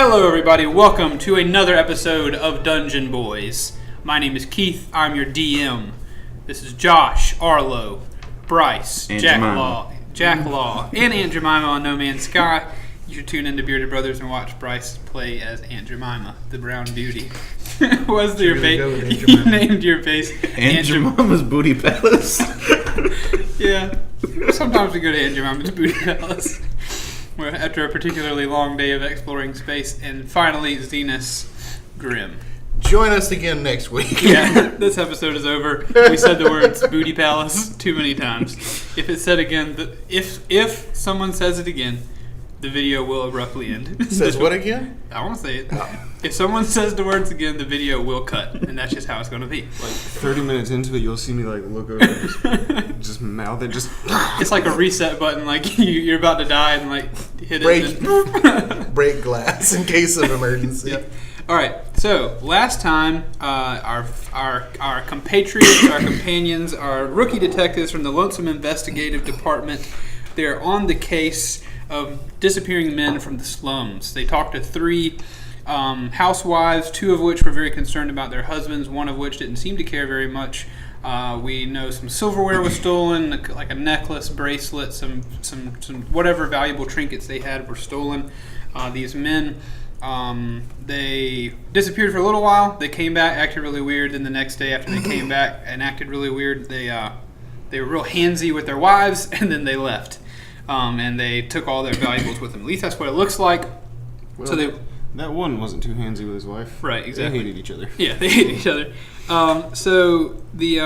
Hello everybody, welcome to another episode of Dungeon Boys. My name is Keith, I'm your DM. This is Josh, Arlo, Brice, Jack Law, and Aunt Jemima on No Man's Sky. You should tune into Bearded Brothers and watch Brice play as Aunt Jemima, the brown beauty. Was your base? You named your base Aunt Jemima's Booty Palace. Yeah, sometimes we go to Aunt Jemima's Booty Palace. After a particularly long day of exploring space, and finally Zenas Grim. Join us again next week. Yeah, this episode is over. We said the words "booty palace" too many times. If it's said again, if someone says it again, the video will abruptly end. Says what again? I won't say it. Oh. If someone says the words again, the video will cut, and that's just how it's going to be. Like 30 minutes into it, you'll see me like look over and just mouth it. It's like a reset button. Like you're about to die and like hit it. Break glass in case of emergency. Yep. All right. So last time, our compatriots, our companions, our rookie detectives from the Lonesome Investigative Department, they're on the case of disappearing men from the slums. They talked to 3 housewives, 2 of which were very concerned about their husbands, 1 of which didn't seem to care very much. We know some silverware was stolen, like a necklace, bracelet, some whatever valuable trinkets they had were stolen. These men, they disappeared for a little while. They came back, acted really weird. Then the next day after they came back and acted really weird, they were real handsy with their wives, and then they left. And they took all their valuables with them. At least that's what it looks like. Well, so that one wasn't too handsy with his wife. Right, exactly. They hated each other. Yeah, they hated each other. So they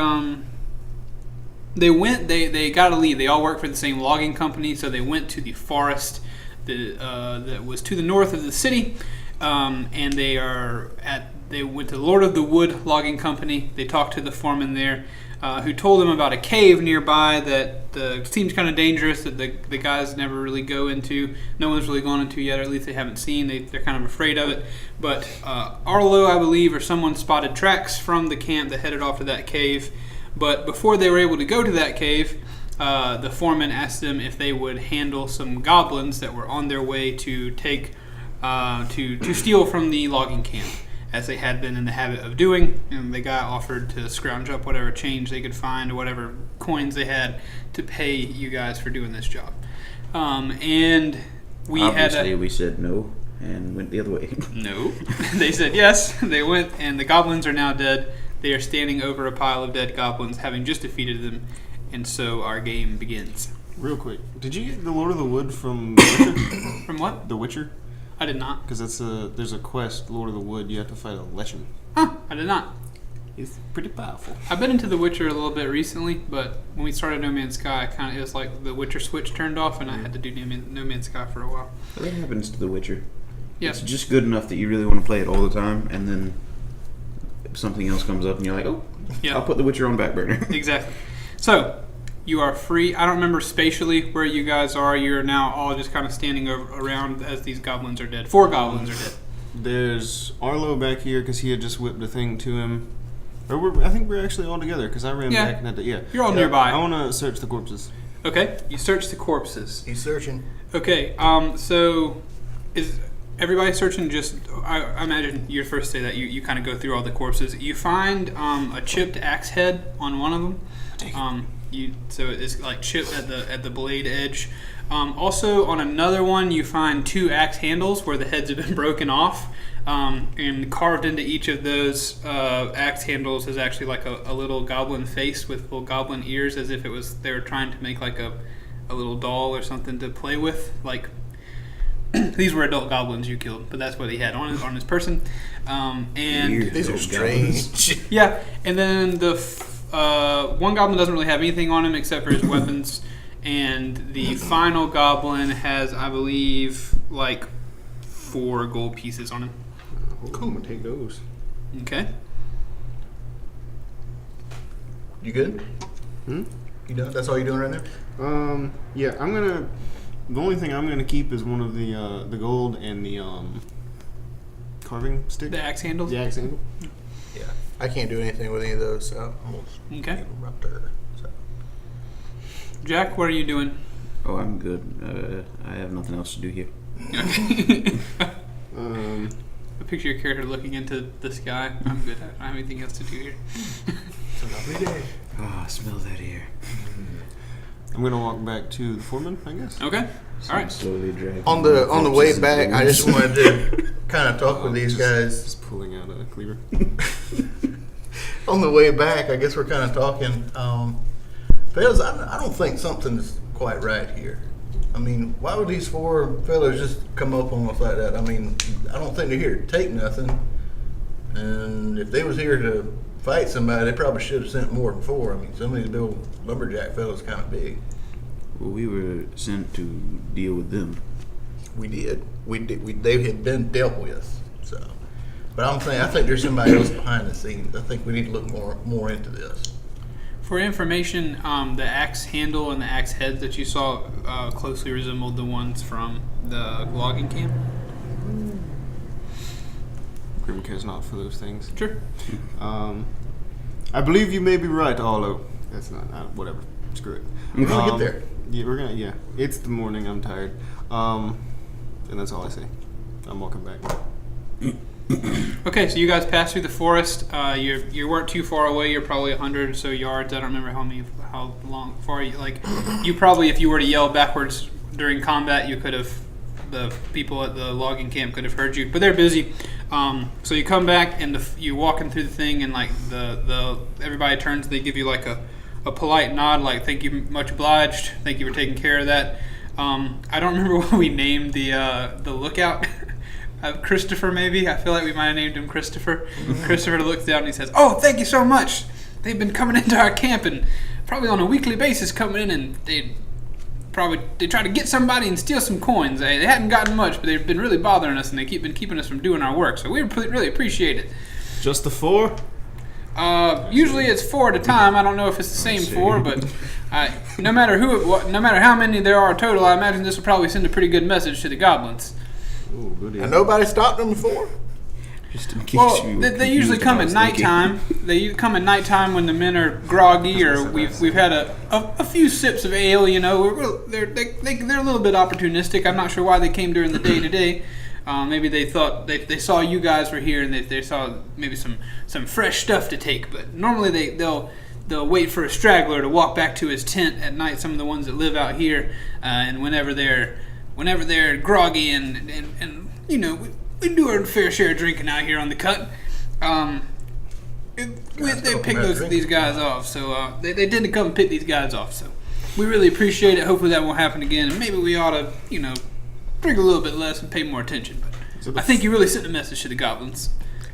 got a lead. They all work for the same logging company, so they went to the forest that was to the north of the city, and they went to Lord of the Wood Logging Company. They talked to the foreman there, who told them about a cave nearby that seems kind of dangerous, that the guys never really go into. No one's really gone into yet, or at least they haven't seen. They're kind of afraid of it. But Arlo, I believe, or someone spotted tracks from the camp that headed off to that cave. But before they were able to go to that cave, the foreman asked them if they would handle some goblins that were on their way to take to steal from the logging camp, as they had been in the habit of doing. And the guy offered to scrounge up whatever change they could find or whatever coins they had to pay you guys for doing this job. And we we said no and went the other way. No. They said yes. They went, and the goblins are now dead. They are standing over a pile of dead goblins, having just defeated them. And so our game begins. Real quick, did you get the Lord of the Wood from The Witcher? From what? The Witcher? I did not. Because there's a quest, Lord of the Wood, you have to fight a Lichen. Huh, I did not. He's pretty powerful. I've been into The Witcher a little bit recently, but when we started No Man's Sky, it was like the Witcher switch turned off, and I had to do No Man's Sky for a while. What happens to The Witcher? Yeah. It's just good enough that you really want to play it all the time, and then something else comes up, and you're like, oh, yeah, I'll put The Witcher on back burner. Exactly. So, you are free. I don't remember spatially where you guys are. You're now all just kind of standing around as these goblins are dead. 4 goblins are dead. There's Arlo back here because he had just whipped a thing to him. I think we're actually all together because I ran back and had to. Yeah, you're all nearby. I want to search the corpses. Okay, you search the corpses. He's searching. Okay, so is everybody searching? Just I imagine you first say that you kind of go through all the corpses. You find a chipped axe head on one of them. So it's like chipped at the blade edge. Also on another one, you find 2 axe handles where the heads have been broken off, and carved into each of those axe handles is actually like a little goblin face with little goblin ears, as if they were trying to make like a little doll or something to play with. Like these were adult goblins you killed, but that's what he had on his person. And these are strange. Yeah, and then the one goblin doesn't really have anything on him except for his weapons, and the final goblin has, I believe, like 4 gold pieces on him. Cool, I'm gonna take those. Okay. You good? You done? That's all you're doing right now? Yeah, the only thing I'm gonna keep is one of the gold and the carving stick. The axe handles? The axe handle. Yeah. I can't do anything with any of those, so okay. Interrupter. So. Jack, what are you doing? Oh, I'm good. I have nothing else to do here. Okay. I picture your character looking into the sky. I'm good. I don't have anything else to do here. It's a lovely day. Oh, I smell that air. I'm gonna walk back to the foreman, I guess. Okay. All right. Slowly drag. On the way back, I just wanted to kind of talk with these guys. Just pulling out a cleaver. On the way back, I guess we're kind of talking. Fellas, I don't think something's quite right here. I mean, why would these 4 fellas just come up on us like that? I mean, I don't think they're here to take nothing. And if they was here to fight somebody, they probably should have sent more than 4. I mean, some of these little lumberjack fellas kind of big. Well, we were sent to deal with them. We did. They had been dealt with. So, but I'm saying I think there's somebody else behind the scenes. I think we need to look more into this. For information, the axe handle and the axe heads that you saw closely resembled the ones from the logging camp. Grim cares not for those things. Sure. I believe you may be right, Arlo. That's not whatever. Screw it. We're gonna get there. Yeah, we're gonna. Yeah, it's the morning. I'm tired. And that's all I say. I'm walking back. Okay, so you guys passed through the forest. You weren't too far away. You're probably 100 or so yards. I don't remember how far you you probably, if you were to yell backwards during combat, you could have. The people at the logging camp could have heard you, but they're busy. So you come back and you're walking through the thing, and like the everybody turns. They give you like a polite nod, like "Thank you, much obliged. Thank you for taking care of that." I don't remember what we named the lookout. Christopher, maybe. I feel like we might have named him Christopher. Christopher looks down and he says, "Oh, thank you so much. They've been coming into our camp and probably on a weekly basis coming in, and they try to get somebody and steal some coins. They hadn't gotten much, but they've been really bothering us, and they've been keeping us from doing our work. So we really appreciate it." Just the 4? Usually it's 4 at a time. I don't know if it's the same 4, but no matter how many there are total, I imagine this will probably send a pretty good message to the goblins. Ooh, good. And nobody stopped them before? Just in case Well, you they usually come at nighttime. They come at nighttime when the men are groggy, or we've had a few sips of ale. You know, they're a little bit opportunistic. I'm not sure why they came during the day today. Maybe they thought they saw you guys were here and they saw maybe some fresh stuff to take. But normally they'll wait for a straggler to walk back to his tent at night. Some of the ones that live out here, and whenever they're groggy and you know. We do our fair share of drinking out here on the cut. They pick these guys off, so they tend to come and pick these guys off. So we really appreciate it. Hopefully that won't happen again, and maybe we ought to, drink a little bit less and pay more attention. But I think you really sent a message to the goblins.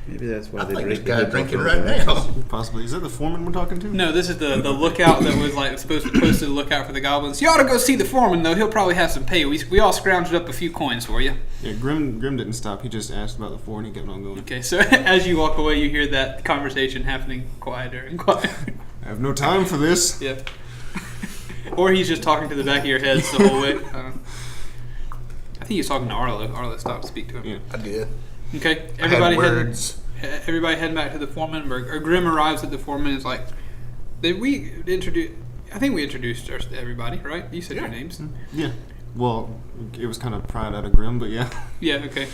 Maybe that's why I they think drink. this guy's drinking right now. Possibly. Is that the foreman we're talking to? No, this is the lookout that was like supposed to look out for the goblins. You ought to go see the foreman, though. He'll probably have some pay. We all scrounged up a few coins for you. Yeah, Grim didn't stop. He just asked about the 4 and he kept on going. Okay, so as you walk away, you hear that conversation happening quieter and quieter. I have no time for this. Yeah. Or he's just talking to the back of your heads the whole way. I think he was talking to Arlo. Arlo stopped to speak to him. Yeah. I did. Okay, Everybody heading back to the foreman. Or Grim arrives at the foreman. Is like, did we introduce? I think we introduced everybody, right? You said your names. Yeah. Well, it was kind of pried out of Grim, but yeah. Yeah. Okay.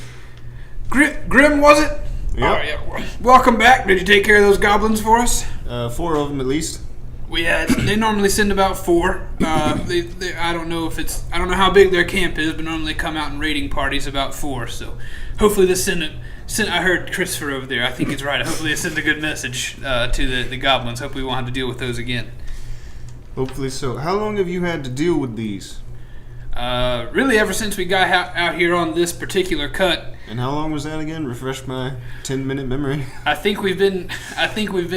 Grim, was it? Yep. All right, yeah. Welcome back. Did you take care of those goblins for us? 4 of them at least. They normally send about 4. I don't know how big their camp is, but normally they come out in raiding parties about 4. So hopefully this I heard Christopher over there. I think it's right. Hopefully it sends a good message to the goblins. Hopefully we won't have to deal with those again. Hopefully so. How long have you had to deal with these? Really ever since we got out here on this particular cut. And how long was that again? Refresh my 10-minute memory. I think we've been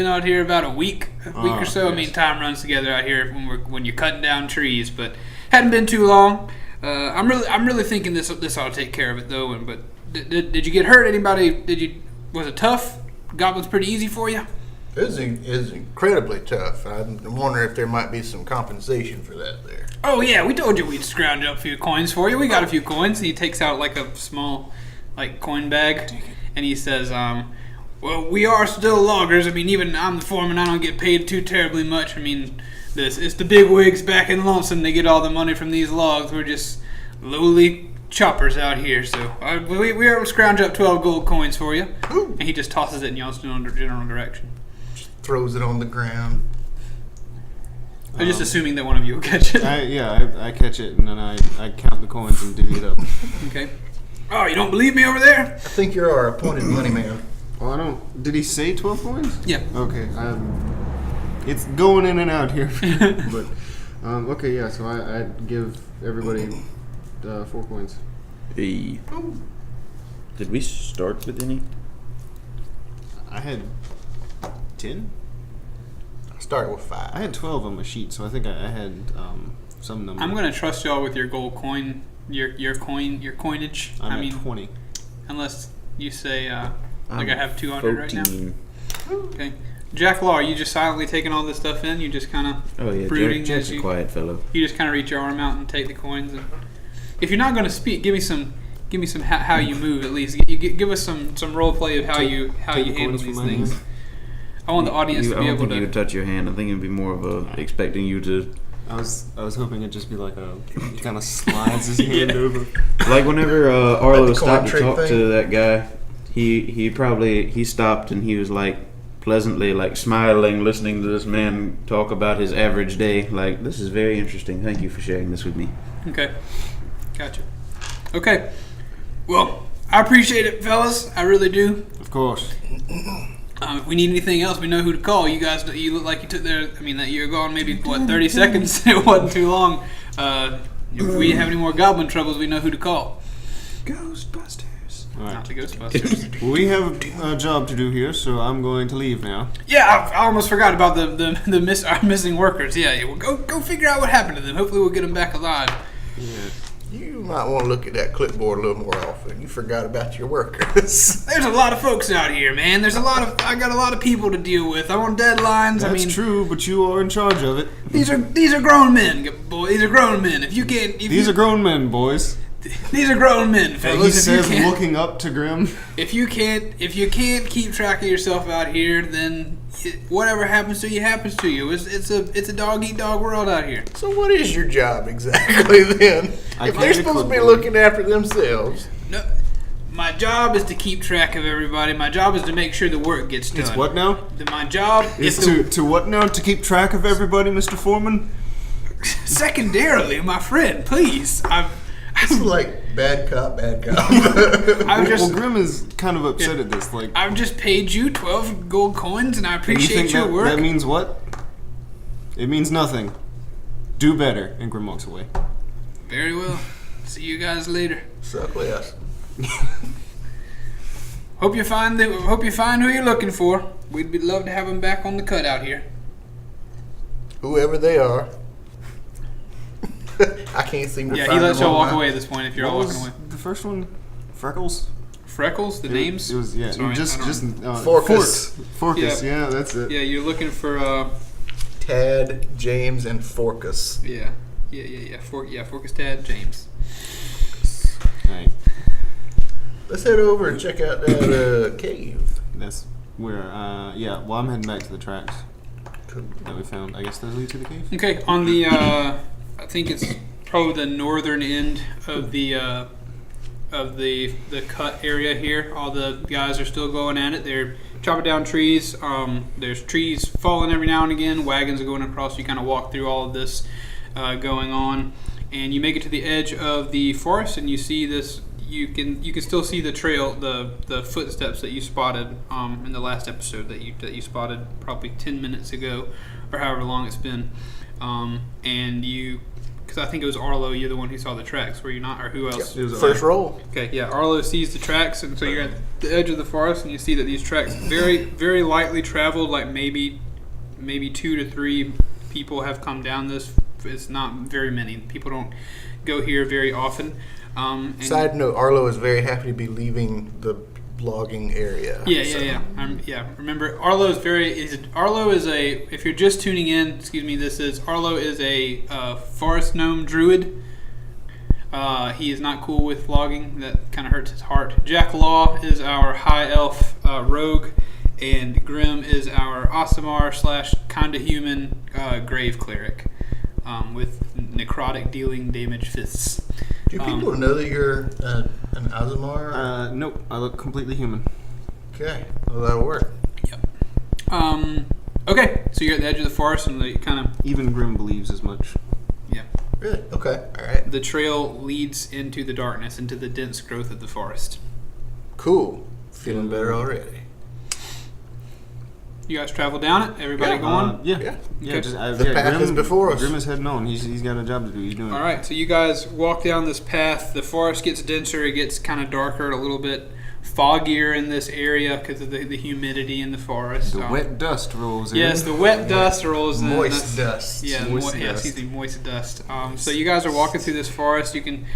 out here about a week or so. Yes. I mean, time runs together out here when you're cutting down trees, but hadn't been too long. I'm really thinking this ought to take care of it though. But did you get hurt? Anybody? Was it tough? Goblins pretty easy for you? It is incredibly tough. I'm wondering if there might be some compensation for that there. Oh yeah, we told you we'd scrounge up a few coins for you. We got a few coins. And he takes out like a small coin bag, and he says, well, we are still loggers. I mean, even I'm the foreman. I don't get paid too terribly much. I mean, it's the big wigs back in Lonesome. They get all the money from these logs. We're just lowly choppers out here, so we'll scrounge up 12 gold coins for you. Ooh. And he just tosses it in y'all's general direction. Just throws it on the ground. I'm just assuming that one of you will catch it. I catch it, and then I count the coins and divvy it up. Okay. Oh, you don't believe me over there? I think you're our appointed money man. Well, I don't... Did he say 12 coins? Yeah. Okay. It's going in and out here. But, okay, yeah, so I give everybody 4 coins. Hey. Did we start with any? I had 10? I started with 5. I had 12 on my sheet, so I think I had some number. I'm going to trust y'all with your gold coin, your coinage. I'm at 20. Unless you say, I have 200 right now. 14. Okay. Jack Law, are you just silently taking all this stuff in? You just kind of brooding Jack's a quiet fellow. You just kind of reach your arm out and take the coins. And if you're not going to speak, give me some how you move at least. Give us some role play of how you handle these things. I want the audience to be able to. I don't think you would touch your hand. I think it'd be more of expecting you to. I was hoping it'd just be like he kind of slides his hand over. Like whenever Arlo stopped to talk to that guy, he stopped and he was like pleasantly like smiling, listening to this man talk about his average day. Like, this is very interesting. Thank you for sharing this with me. Okay, gotcha. Okay, well, I appreciate it, fellas. I really do. Of course. If we need anything else, we know who to call. You guys, you look like you took that you're gone maybe, 30 seconds? It wasn't too long. If we have any more goblin troubles, we know who to call. Ghostbusters. All right. Not the Ghostbusters. We have a job to do here, so I'm going to leave now. Yeah, I almost forgot about our missing workers. Yeah, well, go figure out what happened to them. Hopefully we'll get them back alive. Yeah. You might want to look at that clipboard a little more often. You forgot about your workers. There's a lot of folks out here, man. I got a lot of people to deal with. I'm on deadlines. That's true, but you are in charge of it. These are grown men, boy. These are grown men. These are grown men, boys. These are grown men, fellas. He says, looking up to Grim. If you can't keep track of yourself out here, then whatever happens to you happens to you. It's a dog eat dog world out here. So what is your job exactly then? If they're supposed to be looking after themselves. No, my job is to keep track of everybody. My job is to make sure the work gets done. It's what now? My job is to what now? To keep track of everybody, Mr. Foreman? Secondarily, my friend, please. It's like bad cop, bad cop. Well, Grim is kind of upset at this. Like, I've just paid you 12 gold coins, and I appreciate your work. That means what? It means nothing. Do better. And Grim walks away. Very well. See you guys later. Suck less. Hope you find who you're looking for. We'd love to have them back on the cutout here. Whoever they are. I can't seem to find them. Yeah, he lets y'all walk away at this point if you're all walking away. The first one, Freckles. Freckles, the names. It was Sorry, just Forcus. Forcus, yeah, that's it. Yeah, you're looking for Tad, James, and Forcus. Yeah. Forcus, Tad, James. All right. Let's head over and check out that cave. That's where. Well, I'm heading back to the tracks that we found. I guess those lead to the cave. Okay, on the I think it's probably the northern end of the cut area here. All the guys are still going at it. They're chopping down trees. There's trees falling every now and again. Wagons are going across. You kind of walk through all of this going on, and you make it to the edge of the forest, and you see this. You can still see the trail, the footsteps that you spotted in the last episode that you spotted probably 10 minutes ago, or however long it's been. And you, because I think it was Arlo, you're the one who saw the tracks, were you not? Or who else? Yep. First roll. Okay, yeah, Arlo sees the tracks, and so you're at the edge of the forest, and you see that these tracks very, very lightly traveled, like maybe 2 to 3 people have come down this. It's not very many. People don't go here very often. Side note, Arlo is very happy to be leaving the blogging area. Yeah. Remember, Arlo is a, if you're just tuning in, Arlo is a forest gnome druid. He is not cool with vlogging. That kind of hurts his heart. Jack Law is our high elf rogue, and Grim is our Aasimar / kinda human grave cleric with necrotic dealing damage fists. Do people know that you're an Aasimar? Nope. I look completely human. Okay. Well, that'll work. Yep. Okay, so you're at the edge of the forest, and they kind of... Even Grim believes as much. Yeah. Really? Okay. All right. The trail leads into the darkness, into the dense growth of the forest. Cool. Feeling better already. You guys travel down it? Everybody going? Yeah. Yeah. Okay. The path is before us. Grim is heading on. He's got a job to do. He's doing it. All right, so you guys walk down this path. The forest gets denser. It gets kind of darker, a little bit foggier in this area because of the humidity in the forest. The wet dust rolls in. Yes, the wet dust rolls in. Moist dust. Yeah, Moist moist dust. So you guys are walking through this forest. You can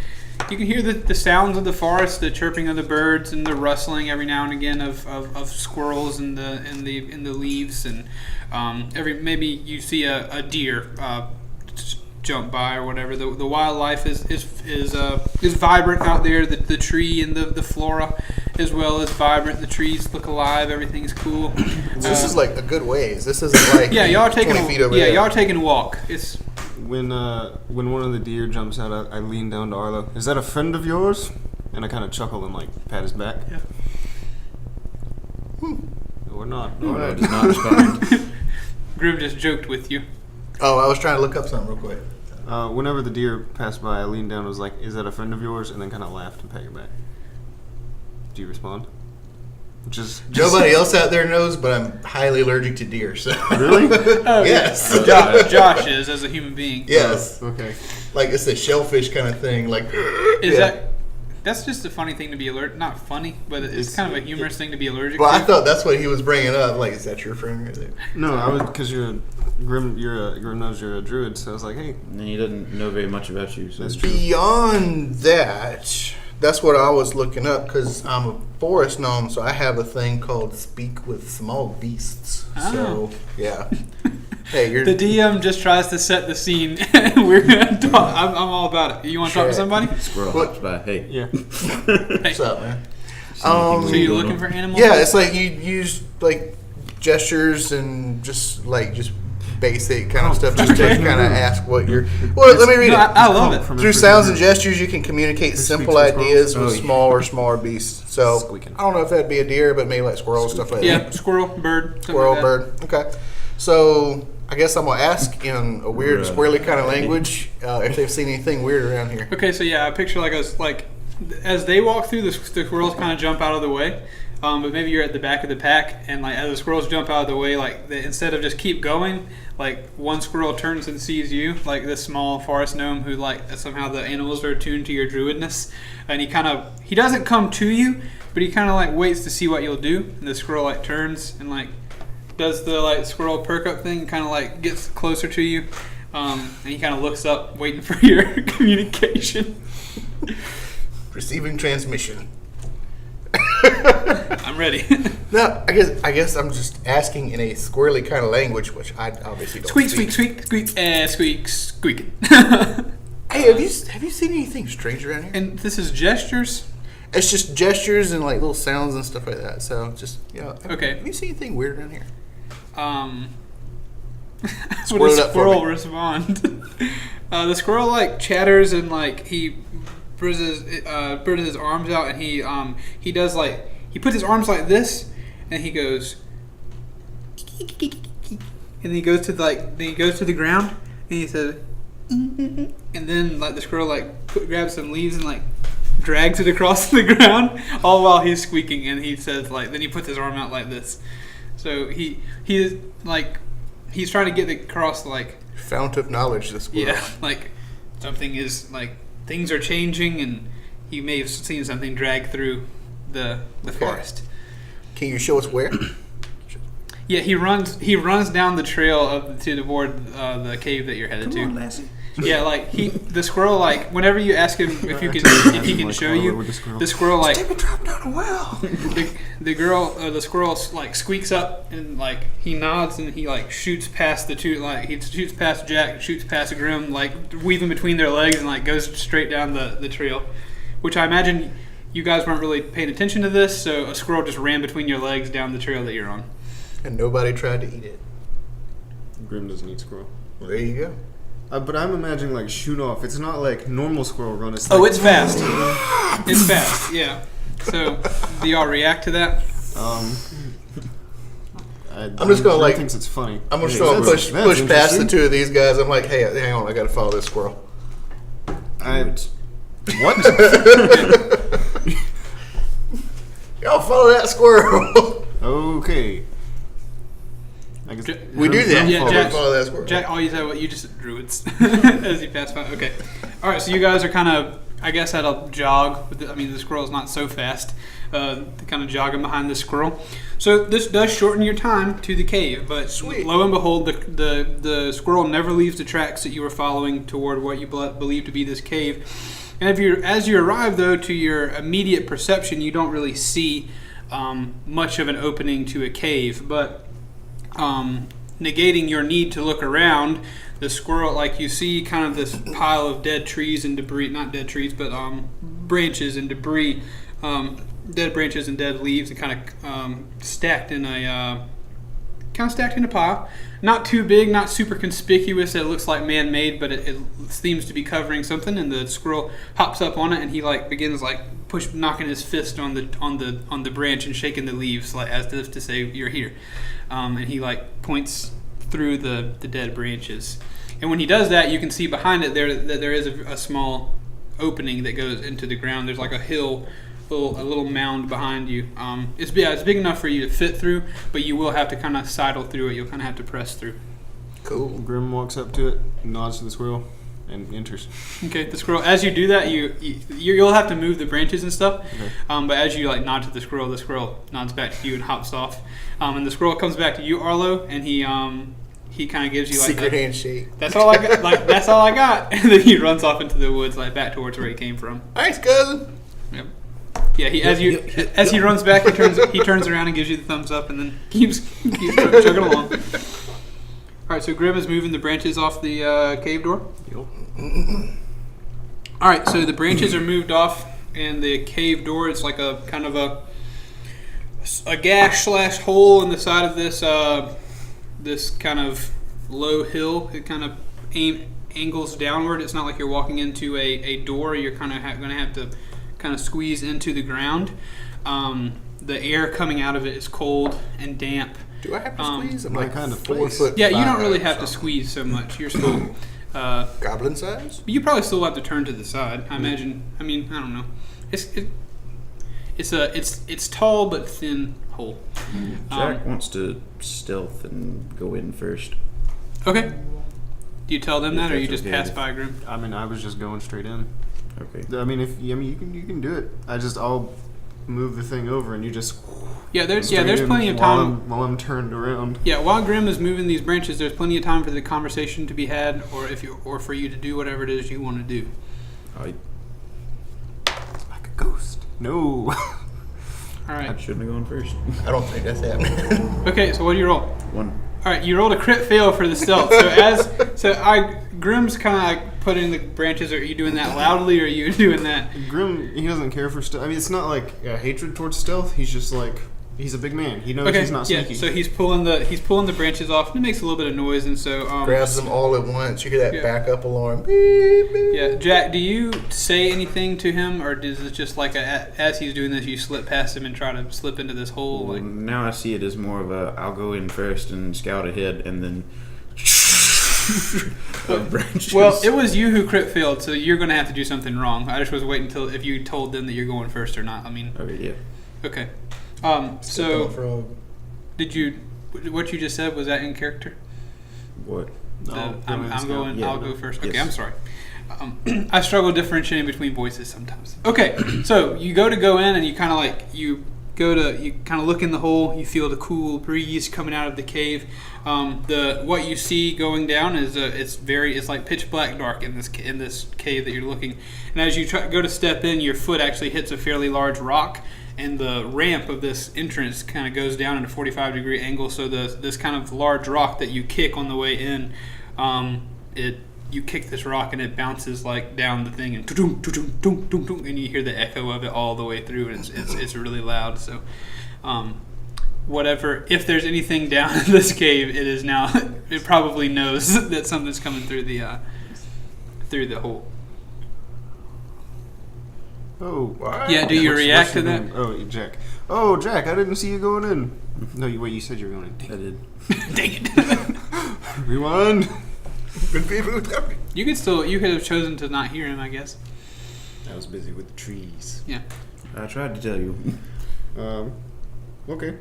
hear the sounds of the forest, the chirping of the birds, and the rustling every now and again of squirrels in the leaves, and maybe you see a deer jump by or whatever. The wildlife is vibrant out there. The tree and the flora as well as vibrant. The trees look alive. Everything's cool. This is like a good ways. This isn't like y'all are taking 20 feet over there. y'all are taking a walk. It's When one of the deer jumps out, I lean down to Arlo. Is that a friend of yours? And I kind of chuckle and pat his back. Yeah. Or not. Arlo does not respond. Grim just joked with you. Oh, I was trying to look up something real quick. Whenever the deer passed by, I leaned down and was like, "Is that a friend of yours?" And then kind of laughed and pat your back. Do you respond? Nobody else out there knows, but I'm highly allergic to deer. So Really? yes, Josh is as a human being. yes. Okay. Like it's a shellfish kind of thing. Like That's just a funny thing to be allergic. Not funny, but it's kind of a humorous thing to be allergic Well, to. I thought that's what he was bringing up. Like, is that your friend? Or is it? No, I was because Grim knows you're a druid, so I was like, hey. And he doesn't know very much about you. So. That's true. Beyond that, that's what I was looking up because I'm a forest gnome, so I have a thing called Speak with Small Beasts. Oh. So, yeah. Hey, you're The DM just tries to set the scene. We're gonna talk. I'm all about it. You want to talk to somebody? Squirrel hops by. Hey. Yeah. What's up, man? So you're looking for animals? Yeah, it's like you use like gestures and just basic kind of stuff, just to kind of ask what you're. Well, let me read it. I love it. Through sounds and gestures, you can communicate simple ideas with small or smaller beasts. So Squeaking. I don't know if that'd be a deer, but maybe like squirrels, stuff like Yeah, that. squirrel, bird, Squirrel, like that. bird. Okay. So I guess I'm gonna ask in a weird, squirrely kind of language if they've seen anything weird around here. Okay, so yeah, I picture as they walk through, the squirrels kind of jump out of the way. But maybe you're at the back of the pack, and as the squirrels jump out of the way, instead of just keep going, one squirrel turns and sees you, like this small forest gnome who somehow the animals are attuned to your druidness, and he doesn't come to you, but he kind of waits to see what you'll do, and the squirrel turns and does the squirrel perk up thing, kind of gets closer to you, and he kind of looks up, waiting for your communication. Receiving transmission. I'm ready. No, I guess I'm just asking in a squirrely kind of language, which I obviously don't Squeak, speak. squeak, squeak, squeak, squeak, squeaking. Hey, have you seen anything strange around here? And this is gestures. It's just gestures and little sounds and stuff like that. So just Okay. Have you seen anything weird around here? What Squirrel does it up for squirrel me. respond? The squirrel chatters and he bruises his arms out, and he does he puts his arms like this, and he goes, and then he goes to the ground, and he says, and then the squirrel grabs some leaves and drags it across the ground, all while he's squeaking, and he says then he puts his arm out like this. So he's trying to get across Fount of knowledge, this squirrel. yeah, something is things are changing, and he may have seen something drag through the forest. Can you show us where? Yeah, he runs down the trail toward the cave that you're headed to. Come on, Lassie. Yeah, the squirrel, whenever you ask him if he can show you, the squirrel Take a drop down a well. the squirrel squeaks up, and he nods, and he shoots past the two, he shoots past Jack, shoots past Grim, weaving between their legs, and goes straight down the trail, which I imagine you guys weren't really paying attention to this, so a squirrel just ran between your legs down the trail that you're on. And nobody tried to eat it. Grim doesn't eat squirrel. Well, there you go. But I'm imagining like shoot off. It's not like normal squirrel run. It's it's fast. It's fast. Yeah. So, do y'all react to that? I'm just gonna thinks it's funny. I'm just gonna push past the two of these guys. I'm like, hey, hang on, I gotta follow this squirrel. What? Y'all follow that squirrel. Okay. I guess we do that. Yeah, Jack, follow that squirrel. Jack, all you said what you just said, druids as you pass by. Okay. All right. So you guys are kind of, I guess, at a jog. The squirrel's not so fast. Kind of jogging behind the squirrel. So this does shorten your time to the cave, but Sweet. Lo and behold, the squirrel never leaves the tracks that you were following toward what you believe to be this cave. And as you arrive though to your immediate perception, you don't really see much of an opening to a cave, but negating your need to look around, the squirrel, like you see kind of this pile of dead trees and debris, not dead trees, but branches and debris, dead branches and dead leaves, and kind of stacked in a pile. Not too big, not super conspicuous. It looks like man-made, but it seems to be covering something. And the squirrel hops up on it, and he begins knocking his fist on the branch and shaking the leaves, as if to say you're here. And he points through the dead branches. And when he does that, you can see behind it that there is a small opening that goes into the ground. There's like a hill. A little mound behind you. It's big enough for you to fit through, but you will have to kind of sidle through it. You'll kind of have to press through. Cool. Grim walks up to it, nods to the squirrel, and enters. Okay, the squirrel. As you do that, you'll have to move the branches and stuff. Okay. But as you nod to the squirrel nods back to you and hops off. And the squirrel comes back to you, Arlo, and he kind of gives you secret handshake. That's all I got. That's all I got. And then he runs off into the woods, back towards where he came from. Thanks, cousin. Yep. Yeah, as he runs back, he turns around and gives you the thumbs up, and then keeps chugging along. All right, so Grim is moving the branches off the cave door. Yep. All right, so the branches are moved off, and the cave door, it's like a kind of a gash / hole in the side of this kind of low hill. It kind of angles downward. It's not like you're walking into a door. You're kind of going to have to kind of squeeze into the ground. The air coming out of it is cold and damp. Do I have to squeeze? I'm kind of 4 foot. Yeah, you don't really have to squeeze so much. You're still goblin size. You probably still have to turn to the side. I imagine. I don't know. It's tall but thin hole. Jack wants to stealth and go in first. Okay. Do you tell them that, or you just pass by Grim? I was just going straight in. Okay. You can do it. I'll move the thing over, and you just. There's plenty of time while I'm turned around. Yeah, while Grim is moving these branches, there's plenty of time for the conversation to be had, or for you to do whatever it is you want to do. It's like a ghost. No. All right. I shouldn't have gone first. I don't think that's happening. Okay, so what do you roll? 1. All right, you rolled a crit fail for the stealth. Grim's kind of putting the branches. Are you doing that loudly, or are you doing that? Grim, he doesn't care for stealth. It's not like a hatred towards stealth. He's just he's a big man. He knows he's not sneaky. Yeah, so he's pulling the branches off, and it makes a little bit of noise, and so grabs them all at once. You hear that backup alarm. Beep, beep. Yeah, Jack, do you say anything to him, or is it just as he's doing this, you slip past him and try to slip into this hole? Well, now I see it as more of I'll go in first and scout ahead, and then. Well, it was you who crit failed, so you're going to have to do something wrong. I just was waiting until if you told them that you're going first or not. Okay, yeah. Okay. So, what you just said, was that in character? What? I'll go first. Okay, yes. I'm sorry. I struggle differentiating between voices sometimes. Okay, so you go in, and you kind of you kind of look in the hole. You feel the cool breeze coming out of the cave. What you see going down is it's like pitch black dark in this cave that you're looking. And as you go to step in, your foot actually hits a fairly large rock, and the ramp of this entrance kind of goes down at a 45-degree angle. So this kind of large rock that you kick on the way in, you kick this rock and it bounces down the thing, and and you hear the echo of it all the way through, and it's really loud. So whatever. If there's anything down in this cave, it is now. It probably knows that something's coming through the hole. Oh. What? Yeah. Do you react to that? Oh, Jack. Oh, Jack, I didn't see you going in. No, you said you were going in. I did. Dang it. Rewind. You could have chosen to not hear him, I guess. I was busy with the trees. Yeah. I tried to tell you. Okay.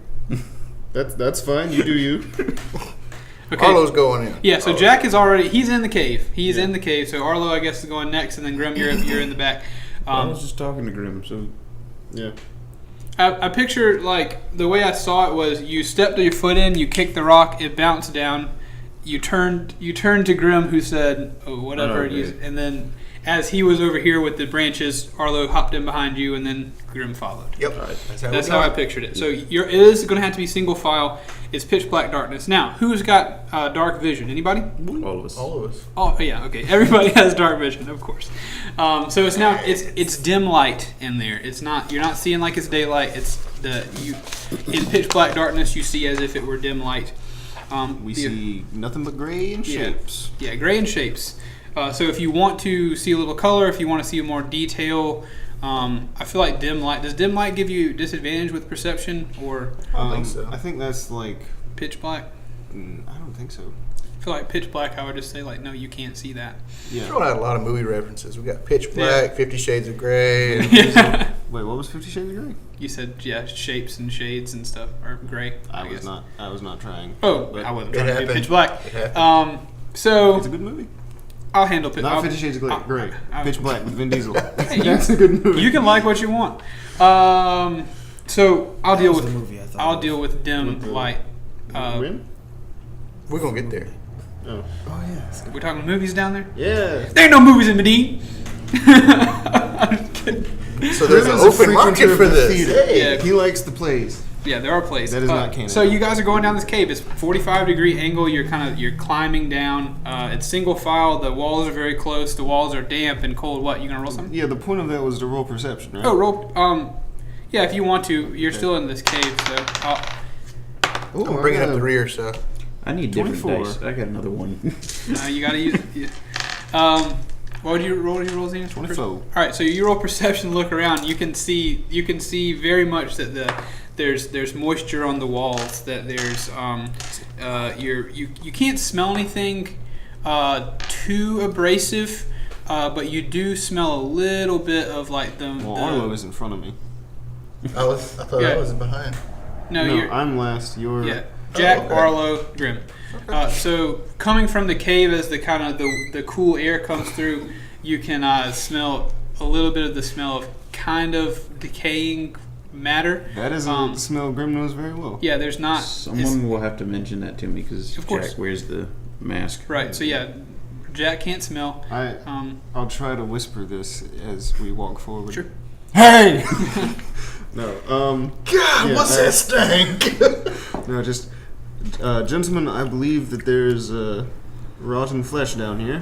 That's fine. You do you. Okay. Arlo's going in. Yeah, so Jack is already, he's in the cave. He's in the cave, so Arlo, I guess, is going next, and then Grim, you're in the back. I was just talking to Grim, so... Yeah. I picture, like, the way I saw it was you stepped your foot in, you kicked the rock, it bounced down, you turned to Grim, who said, oh, whatever, and then as he was over here with the branches, Arlo hopped in behind you, and then Grim followed. Yep. Right. That's how I pictured it. So it is going to have to be single file. It's pitch black darkness. Now, who's got dark vision? Anybody? All of us. All of us. Oh yeah, okay. Everybody has dark vision, of course. So it's now it's dim light in there. It's not, you're not seeing like it's daylight. It's in pitch black darkness you see as if it were dim light. We see nothing but gray and shapes. Yeah, gray and shapes. So if you want to see a little color, if you want to see more detail, I feel like dim light. Does dim light give you disadvantage with perception, or I don't think so. I think that's like pitch black? I don't think so. I feel like pitch black, I would just say like, no, you can't see that. Yeah. Throwing out a lot of movie references. We got Pitch Black, 50 Shades of Grey. And Yeah. Wait, what was 50 Shades of Grey? You said shapes and shades and stuff, or gray. I guess. I was not trying. Oh, but I wasn't it trying to be happened. pitch black. It happened. So it's a good movie. I'll handle pitch. Not 50 Shades of Grey. Pitch Black with Vin Diesel. Hey, That's a good movie. You can like what you want. So I'll deal with the movie I thought I'll of. deal with dim light. Win? We're going to get there. Oh. Oh yeah. We're talking movies down there. Yeah. There ain't no movies in Mediene. I'm just kidding. So there's an Griffin's a open market frequenter for of the this. theater. Hey. Yeah. He likes the plays. Yeah, there are places. That is not canon. So you guys are going down this cave. It's 45-degree angle. You're climbing down. It's single file. The walls are very close. The walls are damp and cold. What? You gonna roll something? Yeah, the point of that was to roll perception, right? Oh, roll. Yeah, if you want to. You're still in this cave, so. Ooh, I'm bringing up the rear, so. I need different 24. dice. I got another one. You gotta use. What would you roll? Zenas? 24. All right, so you roll perception. Look around. You can see very much that there's moisture on the walls. That there's you can't smell anything too abrasive, but you do smell a little bit of like the. Well, Arlo is in front of me. I thought Yeah. I was behind. No, No, you're. I'm last. You're. Yeah. Jack, okay. Arlo, Grim. So coming from the cave as the kind of the cool air comes through, you can smell a little bit of the smell of kind of decaying matter. That is a smell Grim knows very well. Yeah, there's not. Someone will have to mention that to me because Of course. Jack wears the mask. Right. So yeah, Jack can't smell. I'll try to whisper this as we walk forward. Sure. Hey! No. God, Yeah, what's that stank? No, just gentlemen, I believe that there's rotten flesh down here.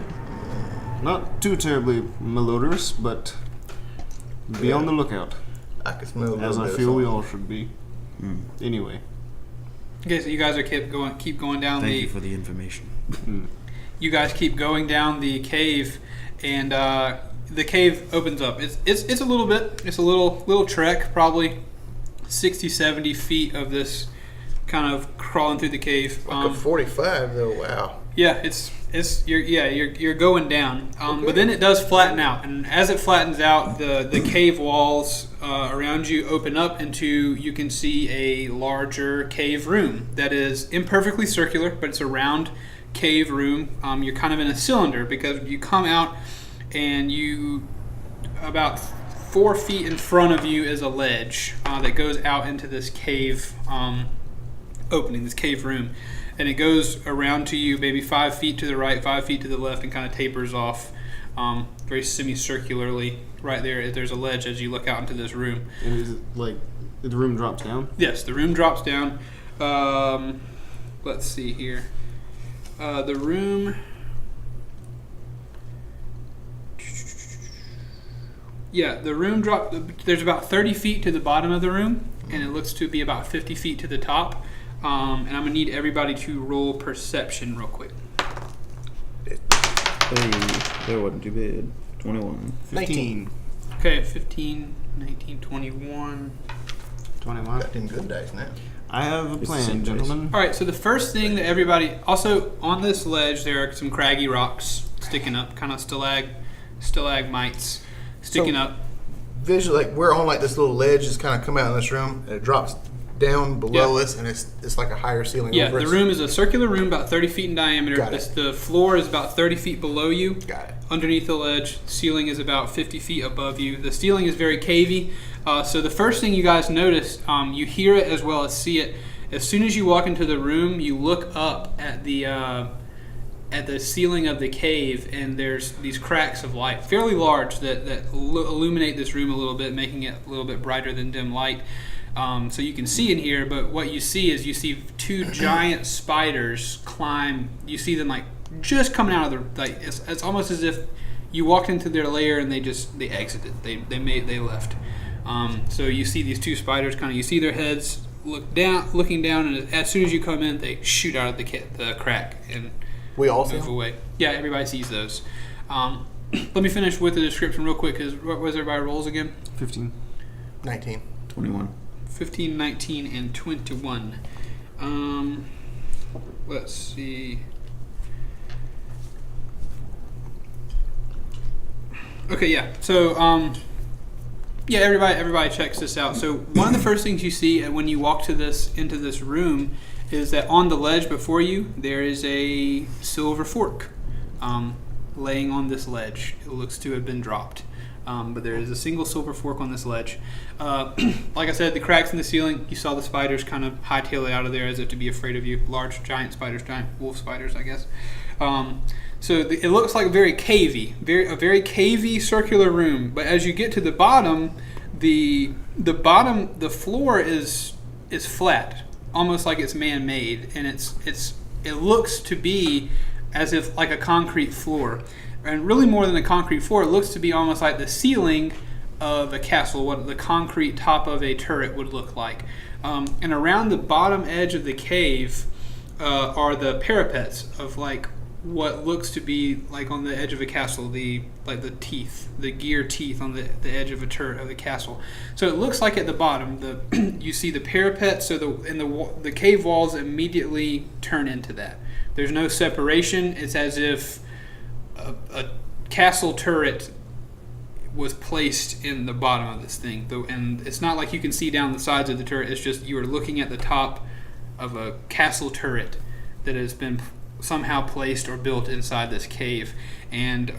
Not too terribly malodorous, but be on the lookout. I can smell a little As I bit of feel we something. all should be. Anyway. Okay, so you guys are keep going down Thank the. you for the information. You guys keep going down the cave, and the cave opens up. It's a little bit. It's a little trek, probably 60, 70 feet of this kind of crawling through the cave. Like a 45, though. Wow. Yeah, you're going down, but then it does flatten out, and as it flattens out, the cave walls around you open up into, you can see a larger cave room that is imperfectly circular, but it's a round cave room. You're kind of in a cylinder because you come out, and you about 4 feet in front of you is a ledge that goes out into this cave opening, this cave room. And it goes around to you maybe 5 feet to the right, 5 feet to the left, and kind of tapers off very semicircularly. Right there, there's a ledge as you look out into this room. And is it like the room drops down? Yes, the room drops down. Let's see here. The room... Yeah, the room there's about 30 feet to the bottom of the room, and it looks to be about 50 feet to the top. And I'm gonna need everybody to roll perception real quick. Hey, that wasn't too bad. 21. 15. Okay, 15, 19, 21. 21. Got them good dice now. I have a It's the plan, same place. gentlemen. All right, so the first thing that everybody also on this ledge, there are some craggy rocks sticking up, kind of stalagmites sticking up. Visually, like we're on like this little ledge that's kind of come out in this room, and it drops down below us, and it's like a higher ceiling Yeah, over the us. room is a circular room about 30 feet in diameter. Got it. The floor is about 30 feet below you. Got it. Underneath the ledge, ceiling is about 50 feet above you. The ceiling is very cavey. So the first thing you guys notice, you hear it as well as see it. As soon as you walk into the room, you look up at the ceiling of the cave, and there's these cracks of light, fairly large, that illuminate this room a little bit, making it a little bit brighter than dim light. So you can see in here, but what you see is two giant spiders climb. You see them like just coming out of the it's almost as if you walked into their lair and they exited. They left. So you see these two spiders you see their heads looking down, and as soon as you come in, they shoot out of the crack and We all see move them? away. Yeah, everybody sees those. Let me finish with the description real quick, because what was everybody rolls again? 15. 19. 21. 15, 19, and 21. Let's see. Okay, yeah. So, everybody checks this out. So, one of the first things you see when you walk into this room is that on the ledge before you, there is a silver fork laying on this ledge. It looks to have been dropped. But there is a single silver fork on this ledge. Like I said, the cracks in the ceiling, you saw the spiders kind of hightail it out of there as if to be afraid of you. Large, giant spiders, giant wolf spiders, I guess. It looks like very cavey, a very cavey circular room. But as you get to the bottom, the floor is flat, almost like it's man-made, and it looks to be as if like a concrete floor. And really more than a concrete floor, it looks to be almost like the ceiling of a castle, what the concrete top of a turret would look like. And around the bottom edge of the cave are the parapets of like what looks to be like on the edge of a castle, the teeth, the gear teeth on the edge of a turret of the castle. So it looks like at the bottom, you see the parapet, so the cave walls immediately turn into that. There's no separation. It's as if a castle turret was placed in the bottom of this thing, and it's not like you can see down the sides of the turret. It's just you are looking at the top of a castle turret that has been somehow placed or built inside this cave. And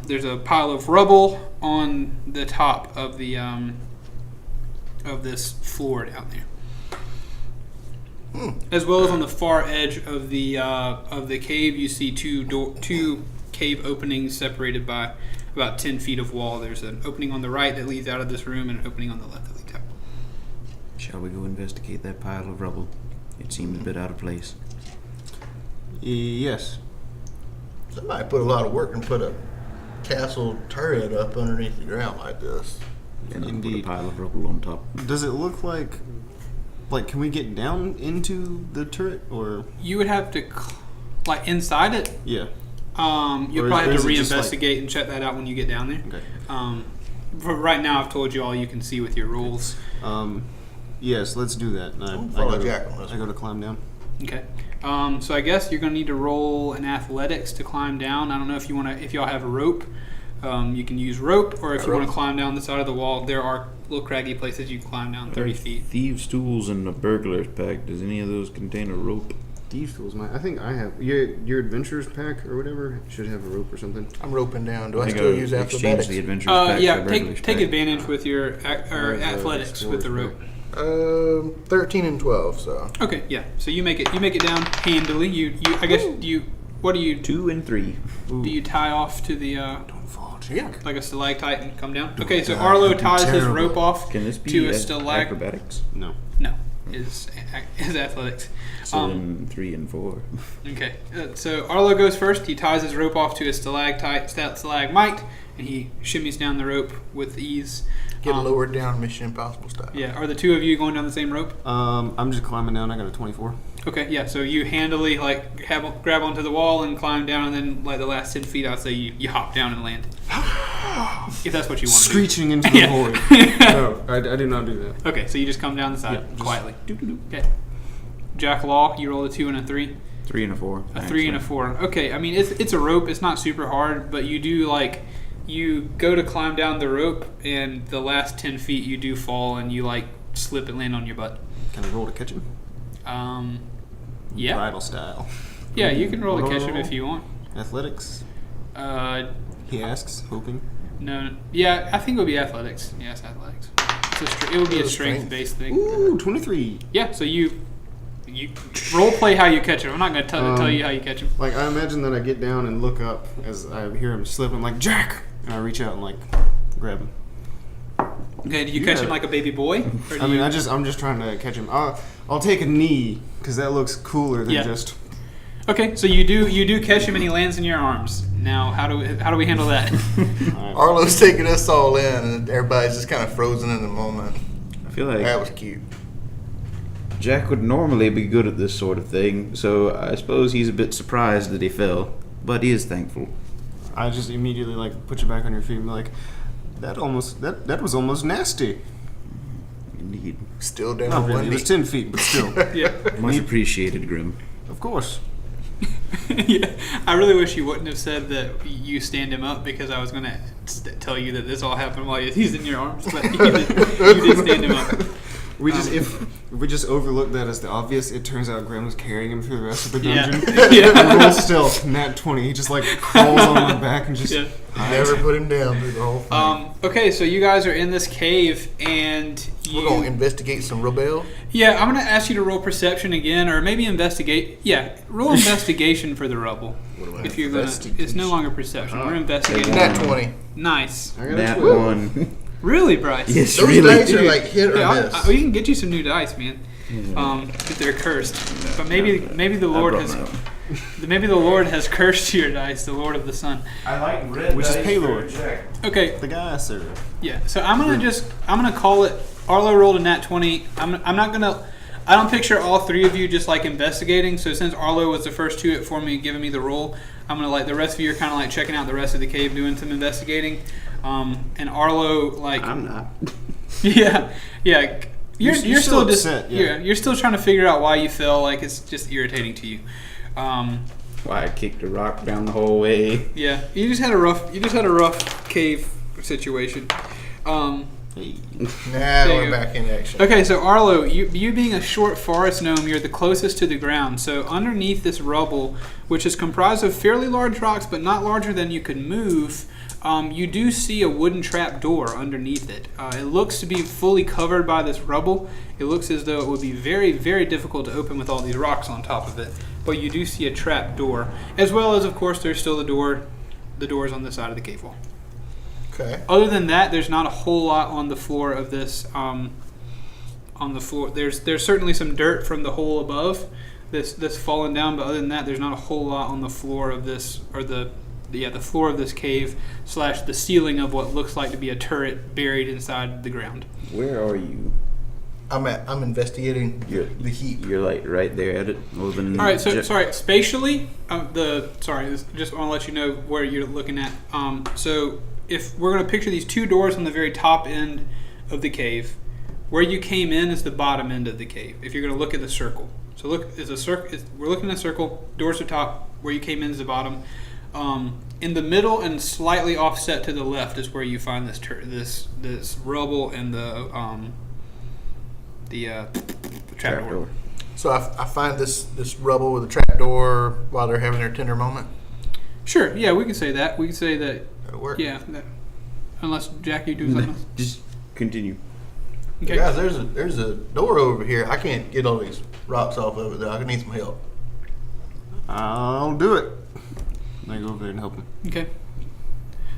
there's a pile of rubble on the top of the of this floor down there. As well as on the far edge of the cave, you see two cave openings separated by about 10 feet of wall. There's an opening on the right that leads out of this room, and an opening on the left that leads out. Shall we go investigate that pile of rubble? It seems a bit out of place. Yes. Somebody put a lot of work and put a castle turret up underneath the ground like this. And then put a Indeed. pile of rubble on top. Does it look like can we get down into the turret, or? You would have to, inside it. Yeah. You'll Or probably have is to it just reinvestigate and check that out when you get down there. Okay. For right now, I've told you all you can see with your rolls. Yes, let's do that. And I'm follow Jack on this. I go to climb down. Okay. So I guess you're going to need to roll an athletics to climb down. I don't know if y'all have a rope. You can use rope, or if you want to climb down the side of the wall, there are little craggy places you can climb down 30 feet. Thieves' tools and a burglar's pack. Does any of those contain a rope? Thieves tools. I think I have your adventurer's pack or whatever should have a rope or something. I'm roping down. Do I think still I'll use exchange athletics? the adventurer's pack for Yeah, a burglar's take pack. advantage with your athletics with the rope. 13 and 12, so. Okay, yeah. So you make it down handily. What do you 2 and 3. do? You tie off to the Don't fall, Jack. like a stalactite and come down? Okay, so God, Arlo that'd be ties his terrible. rope off Can this be to a stalactite. acrobatics? No. No, is athletics. So then 3 and 4. Okay, so Arlo goes first. He ties his rope off to a stalagmite, and he shimmies down the rope with ease. Get lowered down, Mission Impossible style. Yeah. Are the two of you going down the same rope? I'm just climbing down. I got a 24. Okay. Yeah. So you handily grab onto the wall and climb down, and then the last 10 feet, I'll say you hop down and land. If that's what you want. Screeching into the void. No, I do not do that. Okay. So you just come down the side Yeah, quietly. Okay. Jack Law, you roll a 2 and a 3. 3 and a 4. A 3 and a 4. Okay, I mean it's a rope. It's not super hard, but you do you go to climb down the rope, and the last 10 feet you do fall, and you slip and land on your butt. Can I roll to catch him? Yeah. Bridal style. Yeah, you can roll to catch him if you want. Athletics? He asks, hoping. No. Yeah, I think it would be athletics. Yes, athletics. It would be a strength-based thing. Ooh, 23. Yeah, so you role play how you catch him. I'm not going to tell you how you catch him. I imagine that I get down and look up as I hear him slip. I'm like, Jack! And I reach out and grab him. Okay, do you catch him like a baby boy? I'm just trying to catch him. I'll take a knee because that looks cooler than just. Okay, so you do catch him and he lands in your arms. Now, how do we handle that? Right. Arlo's taking us all in, and everybody's just kind of frozen in the moment. I feel like That was cute. Jack would normally be good at this sort of thing, so I suppose he's a bit surprised that he fell, but he is thankful. I just immediately put you back on your feet and be like, that was almost nasty. Indeed. Still down Not on really. one It knee. was 10 feet, but still. Yeah. Much appreciated, Grim. Of course. Yeah, I really wish you wouldn't have said that you stand him up, because I was going to tell you that this all happened while he's in your arms, but you did stand him up. If we just overlook that as the obvious, it turns out Grim was carrying him through the rest of the dungeon. Yeah. And roll stealth, nat 20. He just crawls on my back and just. Yeah. Never put him down through the whole thing. Okay, so you guys are in this cave, and We're going to investigate some rebel. Yeah, I'm going to ask you to roll perception again, or maybe investigate. Yeah, roll investigation for the rubble. If you're going to, it's no longer perception. We're investigating. Nat 20. Nice. I got a Nat 12. 1. Really, Bryce? Yes, Those really. dice are hit or Yeah, miss. we can get you some new dice, man. But they're cursed. But maybe the Lord has cursed your dice, the Lord of the Sun. I like red Which is dice Paylord. for Jack. Okay, The guy I serve. yeah. So I'm gonna call it. Arlo rolled a nat 20. I don't picture all three of you just investigating. So since Arlo was the first to it for me, giving me the roll, I'm gonna the rest of you are kind of checking out the rest of the cave, doing some investigating. And Arlo I'm not. yeah. You're You're still still just upset, yeah. You're still trying to figure out why you fell. It's just irritating to you. Why I kicked a rock down the whole way. Yeah, you just had a rough cave situation. Hey. Now There you we're go. back in action. Okay, so Arlo, you being a short forest gnome, you're the closest to the ground. So underneath this rubble, which is comprised of fairly large rocks, but not larger than you could move, you do see a wooden trap door underneath it. It looks to be fully covered by this rubble. It looks as though it would be very, very difficult to open with all these rocks on top of it. But you do see a trap door, as well as, of course, there's still the doors on the side of the cave wall. Okay. Other than that, there's not a whole lot on the floor of this. On the floor, there's certainly some dirt from the hole above this fallen down, but other than that, there's not a whole lot on the floor of this, or the floor of this cave / the ceiling of what looks like to be a turret buried inside the ground. Where are you? I'm investigating You're, the heap. You're right there at it. All right, so sorry, spatially, just want to let you know where you're looking at. So if we're going to picture these two doors on the very top end of the cave, where you came in is the bottom end of the cave. If you're going to look at the circle, so look, it's a circle. We're looking at a circle. Doors are top. Where you came in is the bottom. In the middle and slightly offset to the left is where you find this rubble and the trapdoor. So I find this rubble with a trapdoor while they're having their tender moment. Sure, yeah, we can say that. We can say that. That'll work. Yeah, unless Jack, you do something else. Just continue. Okay. Guys, there's a door over here. I can't get all these rocks off of it though. I need some help. I'll do it. I go over there and help him. Okay.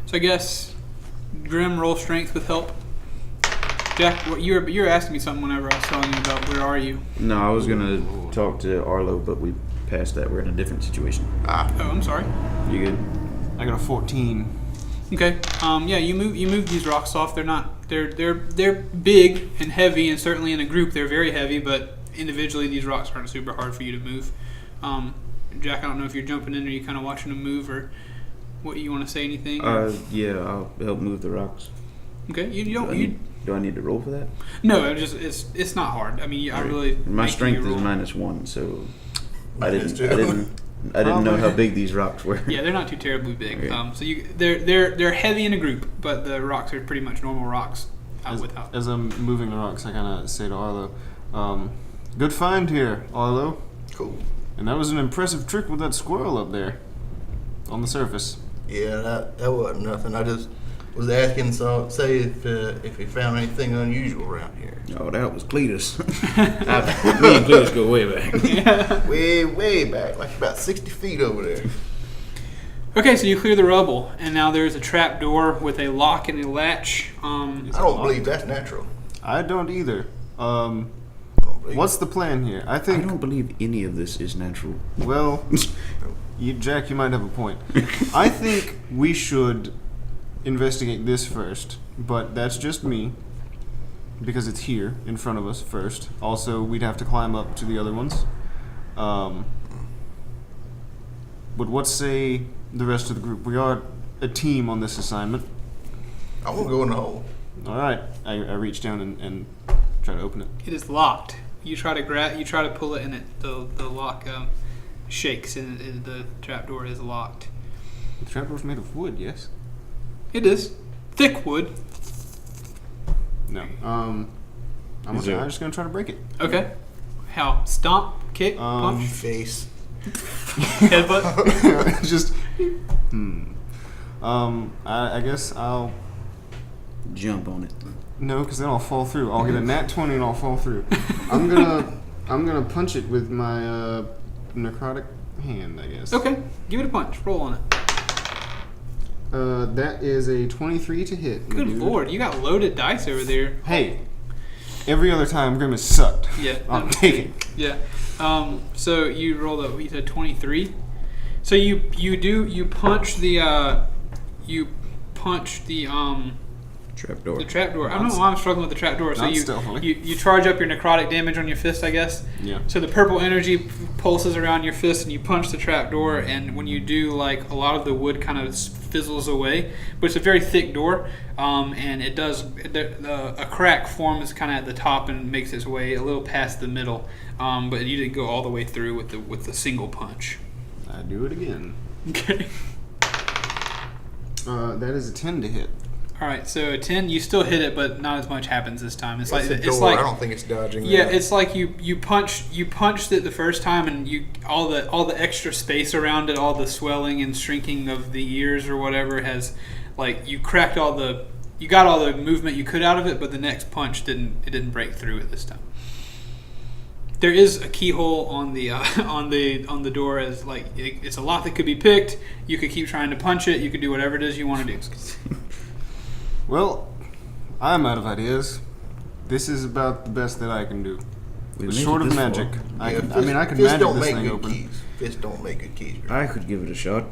So I guess Grim, roll strength with help. Jack, you were asking me something whenever I was telling you about where are you. No, I was gonna talk to Arlo, but we passed that. We're in a different situation. Oh, I'm sorry. You good? I got a 14. Okay. Yeah, you move these rocks off. They're big and heavy, and certainly in a group they're very heavy. But individually, these rocks aren't super hard for you to move. Jack, I don't know if you're jumping in or you kind of watching them move, or what you want to say anything. Yeah, I'll help move the rocks. Okay. Do I need to roll for that? No, it's not hard. I mean, I really. My strength is -1, so I didn't know how big these rocks were. Yeah, they're not too terribly big. Okay. So they're heavy in a group, but the rocks are pretty much normal rocks. As I'm moving the rocks, I kind of say to Arlo, "Good find here, Arlo. Cool. And that was an impressive trick with that squirrel up there, on the surface." Yeah, that wasn't nothing. I just was asking, say if he found anything unusual around here. Oh, that was Cletus. Me and Cletus go way back. Yeah. Way back, like about 60 feet over there. Okay, so you clear the rubble, and now there's a trap door with a lock and a latch. I don't believe that's natural. I don't either. What's the plan here? I I think. don't believe any of this is natural. Well, Jack, you might have a point. I think we should investigate this first, but that's just me, because it's here in front of us first. Also, we'd have to climb up to the other ones. But what say the rest of the group? We are a team on this assignment. I want to go in the hole. All right. I reach down and try to open it. It is locked. You try to pull it, and the lock shakes, and the trap door is locked. The trapdoor's made of wood, yes? It is thick wood. No. I'm just gonna try to break it. Okay. How? Stomp, kick, punch, Face. headbutt. Just. I guess I'll. Jump on it. No, because then I'll fall through. I'll get a nat 20 and I'll fall through. I'm gonna punch it with my necrotic hand, I guess. Okay. Give it a punch. Roll on it. That is a 23 to hit. Good dude. lord, you got loaded dice over there. Hey, every other time Grimace sucked. Yeah. I'm taking. Yeah. So you rolled a 23. So you punch the Trapdoor. the trapdoor. I don't know why I'm struggling with the trapdoor. So Not you stealthily. charge up your necrotic damage on your fist, I guess. Yeah. So the purple energy pulses around your fist, and you punch the trapdoor. And when you do, like, a lot of the wood kind of fizzles away, but it's a very thick door, and it does a crack forms kind of at the top and makes its way a little past the middle. But you didn't go all the way through with the single punch. I do it again. Okay. That is a 10 to hit. All right, so a 10, you still hit it, but not as much happens this time. It's It's like a door. I don't think it's dodging. yeah, that. it's like you punched it the first time, and all the extra space around it, all the swelling and shrinking of the ears or whatever has, like, you got all the movement you could out of it, but the next punch didn't break through it this time. There is a keyhole on the on the door, as like it's a lock that could be picked. You could keep trying to punch it. You could do whatever it is you want to do. Well, I'm out of ideas. This is about the best that I can do. We made Short it of this magic. far. I can Fists magic don't this make thing good open. keys. Fists don't make good keys. I could give it a shot.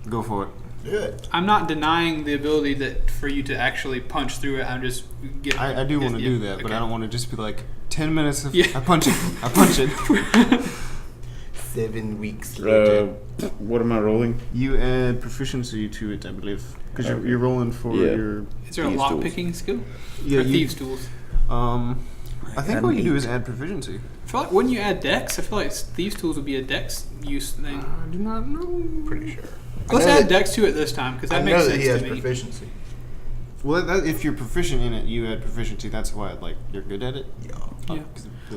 Go for it. Do it. I'm not denying the ability for you to actually punch through it. I'm just giving. I do want to yeah, do that, but okay. I don't want to just be like 10 minutes of Yeah. I punch it. 7 weeks later. What am I rolling? You add proficiency to it, I believe, because Okay. you're rolling for Yeah. your. Is there a Thieves' lock tools. picking skill? Yeah, Or you- thieves tools. I think Add all an you do 8. is add proficiency. I feel like wouldn't you add dex? I feel like thieves tools would be a dex use thing. I do not know. Pretty sure. Let's I know add that- dex to it this time because that I makes know that sense he has to me. proficiency. Well, if you're proficient in it, you add proficiency. That's why, like, you're good at it. Yeah. Yeah.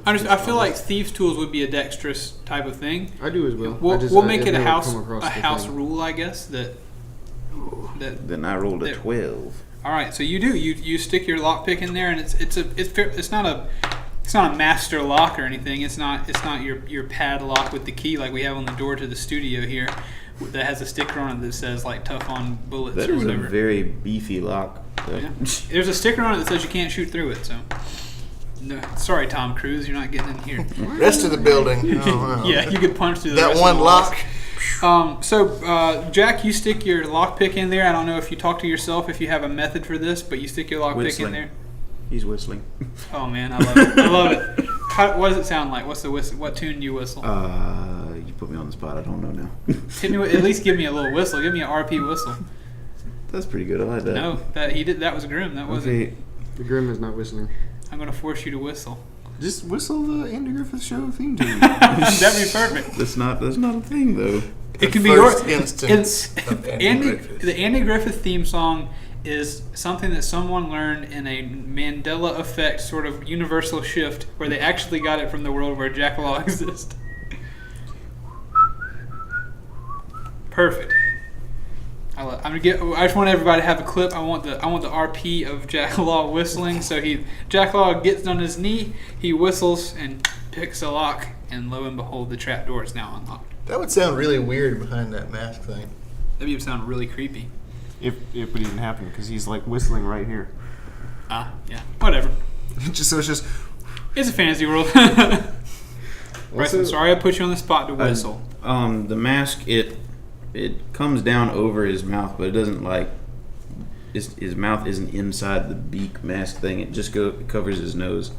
'Cause I feel like thieves tools would be a dexterous type of thing. I do as well. We'll make it a never house come across the house thing. rule, I guess. That. Then I rolled a There. 12. All right, so you stick your lockpick in there, and it's not a master lock or anything. It's not your padlock with the key like we have on the door to the studio here, that has a sticker on it that says like tough on bullets That or is a whatever. very beefy lock. Yeah. There's a sticker on it that says you can't shoot through it. So, no, sorry, Tom Cruise, you're not getting in here. Rest of the building. Oh, wow. Yeah, you could punch through the That rest one of the walls. lock. Jack, you stick your lockpick in there. I don't know if you talk to yourself, if you have a method for this, but you stick your lockpick in there. He's whistling. Oh man, I love it. I love it. What does it sound like? What's the whistle? What tune do you whistle? You put me on the spot. I don't know now. At least give me a little whistle. Give me an RP whistle. That's pretty good. I like that. No, that was Grim. That wasn't. Okay. The Grim is not whistling. I'm gonna force you to whistle. Just whistle the Andy Griffith Show theme tune. That'd be perfect. That's not a thing though. It can be your instance of Andy Griffith. The Andy Griffith theme song is something that someone learned in a Mandela effect sort of universal shift where they actually got it from the world where Jack Law exists. Perfect. I just want everybody to have a clip. I want the RP of Jack Law whistling. So Jack Law gets on his knee, he whistles and picks a lock, and lo and behold, the trap door is now unlocked. That would sound really weird behind that mask thing. That would sound really creepy. If it would even happen, because he's like whistling right here. Yeah, whatever. It's just. It's a fantasy world. Bryce, I'm sorry I put you on the spot to whistle. The mask it comes down over his mouth, but it doesn't like his mouth isn't inside the beak mask thing. It just covers his nose.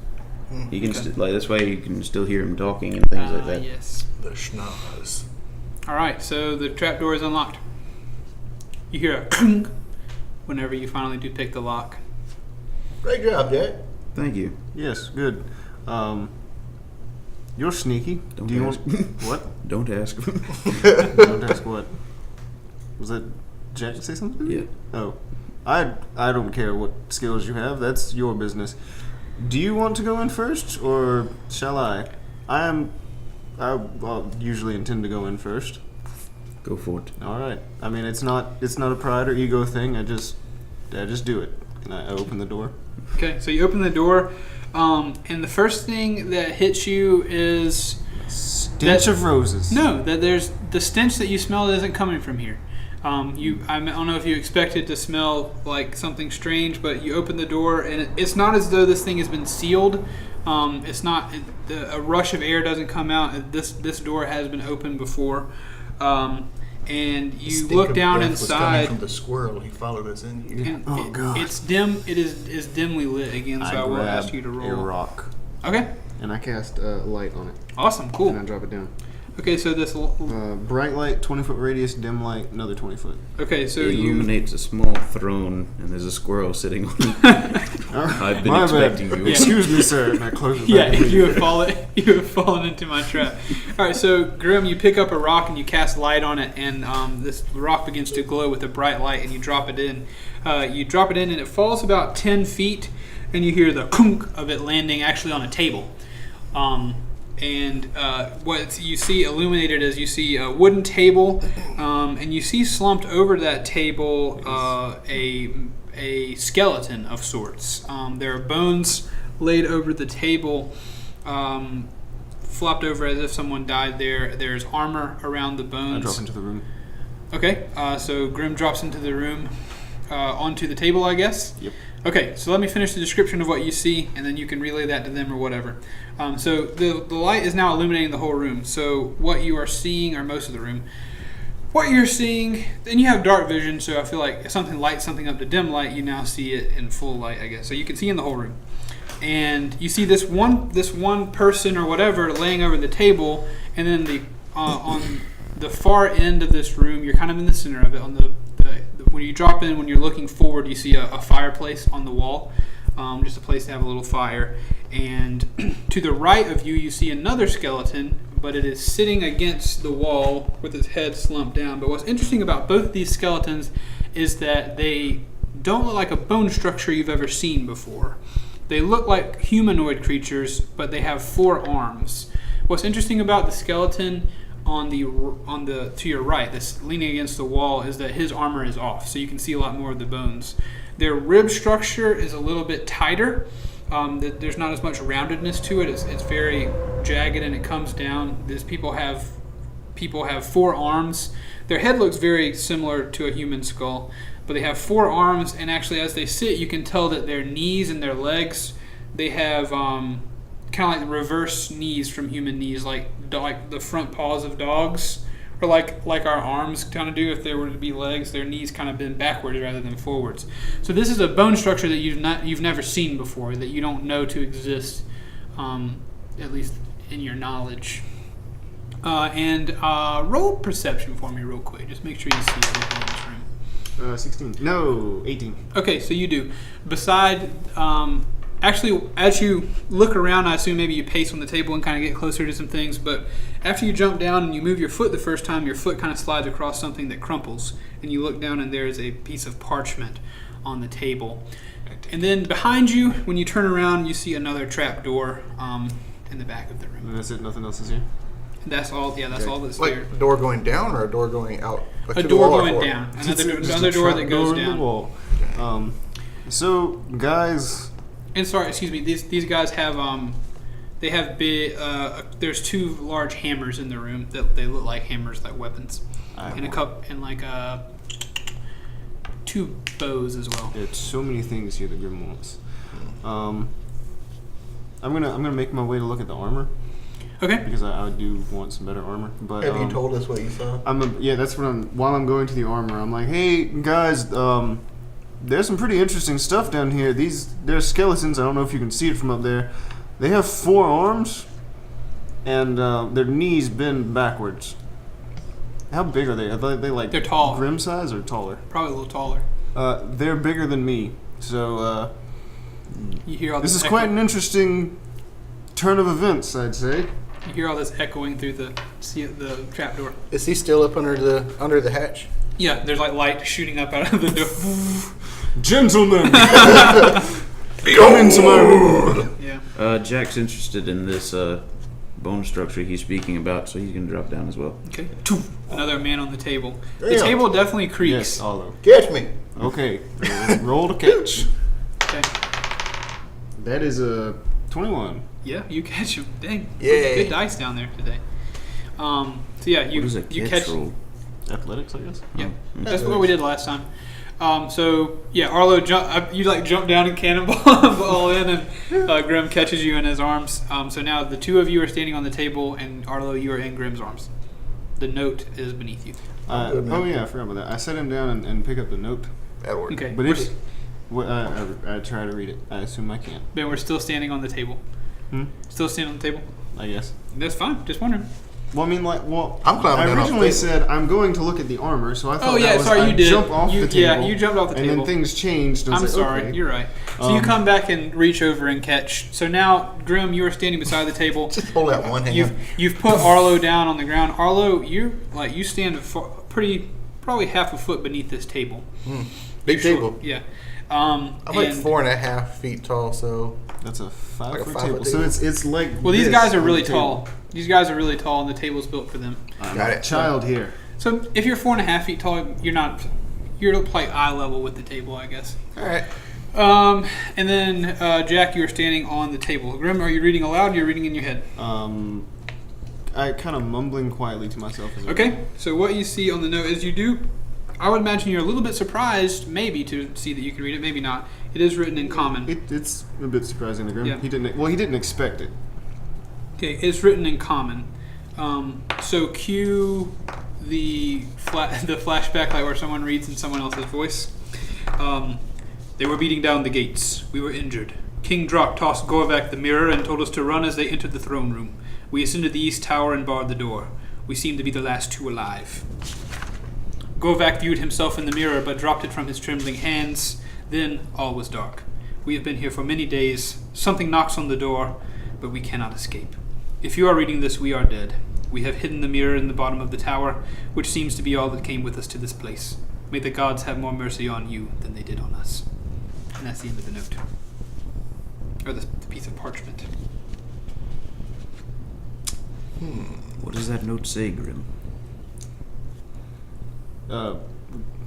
He can that's why you can still hear him talking and things like that. Yes. The schnoz. All right, so the trapdoor is unlocked. You hear a clunk whenever you finally do pick the lock. Great job, Jack. Thank you. Yes, good. You're sneaky. Don't Do you ask. want what? Don't ask. Don't ask what. Was that Jack say something? Yeah. Oh, I don't care what skills you have. That's your business. Do you want to go in first, or shall I? I usually intend to go in first. Go for it. All right. I mean, it's not a pride or ego thing. I just do it. And I open the door. Okay, so you open the door, and the first thing that hits you is stench of roses. No, that there's the stench that you smell isn't coming from here. I don't know if you expected to smell like something strange, but you open the door, and it's not as though this thing has been sealed. It's not a rush of air doesn't come out. This door has been opened before. And you look down inside. From the squirrel, he followed us in here. Oh God! It's dim. It is dimly lit again, so I will ask you to roll a rock. Okay. And I cast a light on it. Awesome. Cool. And I drop it down. Okay, so this. Bright light, 20-foot radius. Dim light, another 20-foot. Okay, so it illuminates a small throne, and there's a squirrel sitting on it. I've been expecting you. Yeah. Excuse me, sir. And I close it. Yeah, you have fallen into my trap. All right, so Grim, you pick up a rock and you cast light on it, and this rock begins to glow with a bright light, and you drop it in. And it falls about 10 feet, and you hear the kunk of it landing actually on a table. What you see illuminated is you see a wooden table, and you see slumped over that table a skeleton of sorts. There are bones laid over the table, flopped over as if someone died there. There's armor around the bones. I drop into the room. Okay, so Grim drops into the room, onto the table, I guess? Yep. Okay, so let me finish the description of what you see, and then you can relay that to them or whatever. So the light is now illuminating the whole room. So what you are seeing, or most of the room, what you're seeing, and you have dark vision, so I feel like if something lights something up to dim light, you now see it in full light, I guess. So you can see in the whole room. And you see this one person or whatever laying over the table, and then on the far end of this room, you're kind of in the center of it. When you drop in, when you're looking forward, you see a fireplace on the wall, just a place to have a little fire. And to the right of you, you see another skeleton, but it is sitting against the wall with its head slumped down. But what's interesting about both of these skeletons is that they don't look like a bone structure you've ever seen before. They look like humanoid creatures, but they have 4 arms. What's interesting about the skeleton on the to your right, that's leaning against the wall, is that his armor is off, so you can see a lot more of the bones. Their rib structure is a little bit tighter. There's not as much roundedness to it. It's very jagged and it comes down. People have 4 arms. Their head looks very similar to a human skull, but they have 4 arms, and actually as they sit, you can tell that their knees and their legs, they have kind of like the reverse knees from human knees, like the front paws of dogs or like our arms kind of do if there were to be legs. Their knees kind of bend backwards rather than forwards. So this is a bone structure that you've never seen before, that you don't know to exist, at least in your knowledge. And roll perception for me real quick. Just make sure you see everything in this room. 16. No, 18. Okay, so you do. Beside, actually, as you look around, I assume maybe you pace on the table and kind of get closer to some things, but after you jump down and you move your foot the first time, your foot kind of slides across something that crumples, and you look down and there is a piece of parchment on the table. And then behind you, when you turn around, you see another trap door in the back of the room. And that's it? Nothing else is here? That's all. Yeah, that's all that's like there. a door going down or a door going out? Like A to the door wall or going forward? down. It's Another door that goes in the down. wall. So, guys... And sorry, excuse me. These guys have they have big. There's 2 large hammers in the room that they look like hammers, like weapons, and a cup and like 2 bows as well. There's so many things here that Grim wants. I'm gonna make my way to look at the armor. Okay. Because I do want some better armor. But Have you told us what you saw? That's what while I'm going to the armor, I'm like, hey guys, there's some pretty interesting stuff down here. They're skeletons. I don't know if you can see it from up there. They have 4 arms, and their knees bend backwards. How big are they? Are they like They're tall. Grim size or taller? Probably a little taller. They're bigger than me. So You hear all this this. is quite an interesting turn of events, I'd say. You hear all this echoing through the trapdoor. Is he still up under the hatch? Yeah, there's like light shooting up out of the door. Gentlemen, come into my room. Yeah. Jack's interested in this bone structure he's speaking about, so he's gonna drop down as well. Okay. Another man on the table. The Damn. table definitely creaks. Yes, Arlo. Catch me! Okay, roll to catch. Okay. That is a 21. Yeah, you catch him. Dang. Yay. Good dice down there today. So yeah, you What is a you catch catch. roll? Athletics, I guess. Yeah, that's what we did last time. So yeah, Arlo you jump down and cannonball in, and Grim catches you in his arms. So now the 2 of you are standing on the table, and Arlo, you are in Grim's arms. The note is beneath you. Yeah, I forgot about that. I set him down and pick up the note. That worked. Okay, But I try to read it. I assume I can't. but we're still standing on the table. Still standing on the table. I guess. That's fine. Just wondering. Well, I mean, I'm climbing I down off the originally table. said I'm going to look at the armor, so I thought Oh yeah, that was sorry, you I'd did. jump off the table. Yeah, you jumped off the and table. then things changed. And I I'm was like, sorry, okay. you're right. So you come back and reach over and catch. So now, Grim, you are standing beside the table. Just hold out one hand. You've put Arlo down on the ground. Arlo, you stand probably half a foot beneath this table. Big You're table. short, yeah. I'm like 4.5 feet tall, so That's a 5 Like a foot 5 table. foot So table. it's like. Well, these this guys are on really the table. tall. These guys are really tall, and the table's built for them. got it. Child here. So if you're 4.5 feet tall, you're like eye level with the table, I guess. All right. And then Jack, you are standing on the table. Grim, are you reading aloud? Or you're reading in your head. I kind of mumbling quietly to myself. As I read. Okay. So what you see on the note is you do. I would imagine you're a little bit surprised, maybe, to see that you can read it. Maybe not. It is written in common. It's a bit surprising to Grim. Yeah. He didn't expect it. Okay, it's written in common. So cue the flashback, like where someone reads in someone else's voice. They were beating down the gates. We were injured. King Drock tossed Gorvak the mirror and told us to run as they entered the throne room. We ascended the east tower and barred the door. We seemed to be the last 2 alive. Gorvak viewed himself in the mirror, but dropped it from his trembling hands. Then all was dark. We have been here for many days. Something knocks on the door, but we cannot escape. If you are reading this, we are dead. We have hidden the mirror in the bottom of the tower, which seems to be all that came with us to this place. May the gods have more mercy on you than they did on us. And that's the end of the note. Or the piece of parchment. What does that note say, Grim?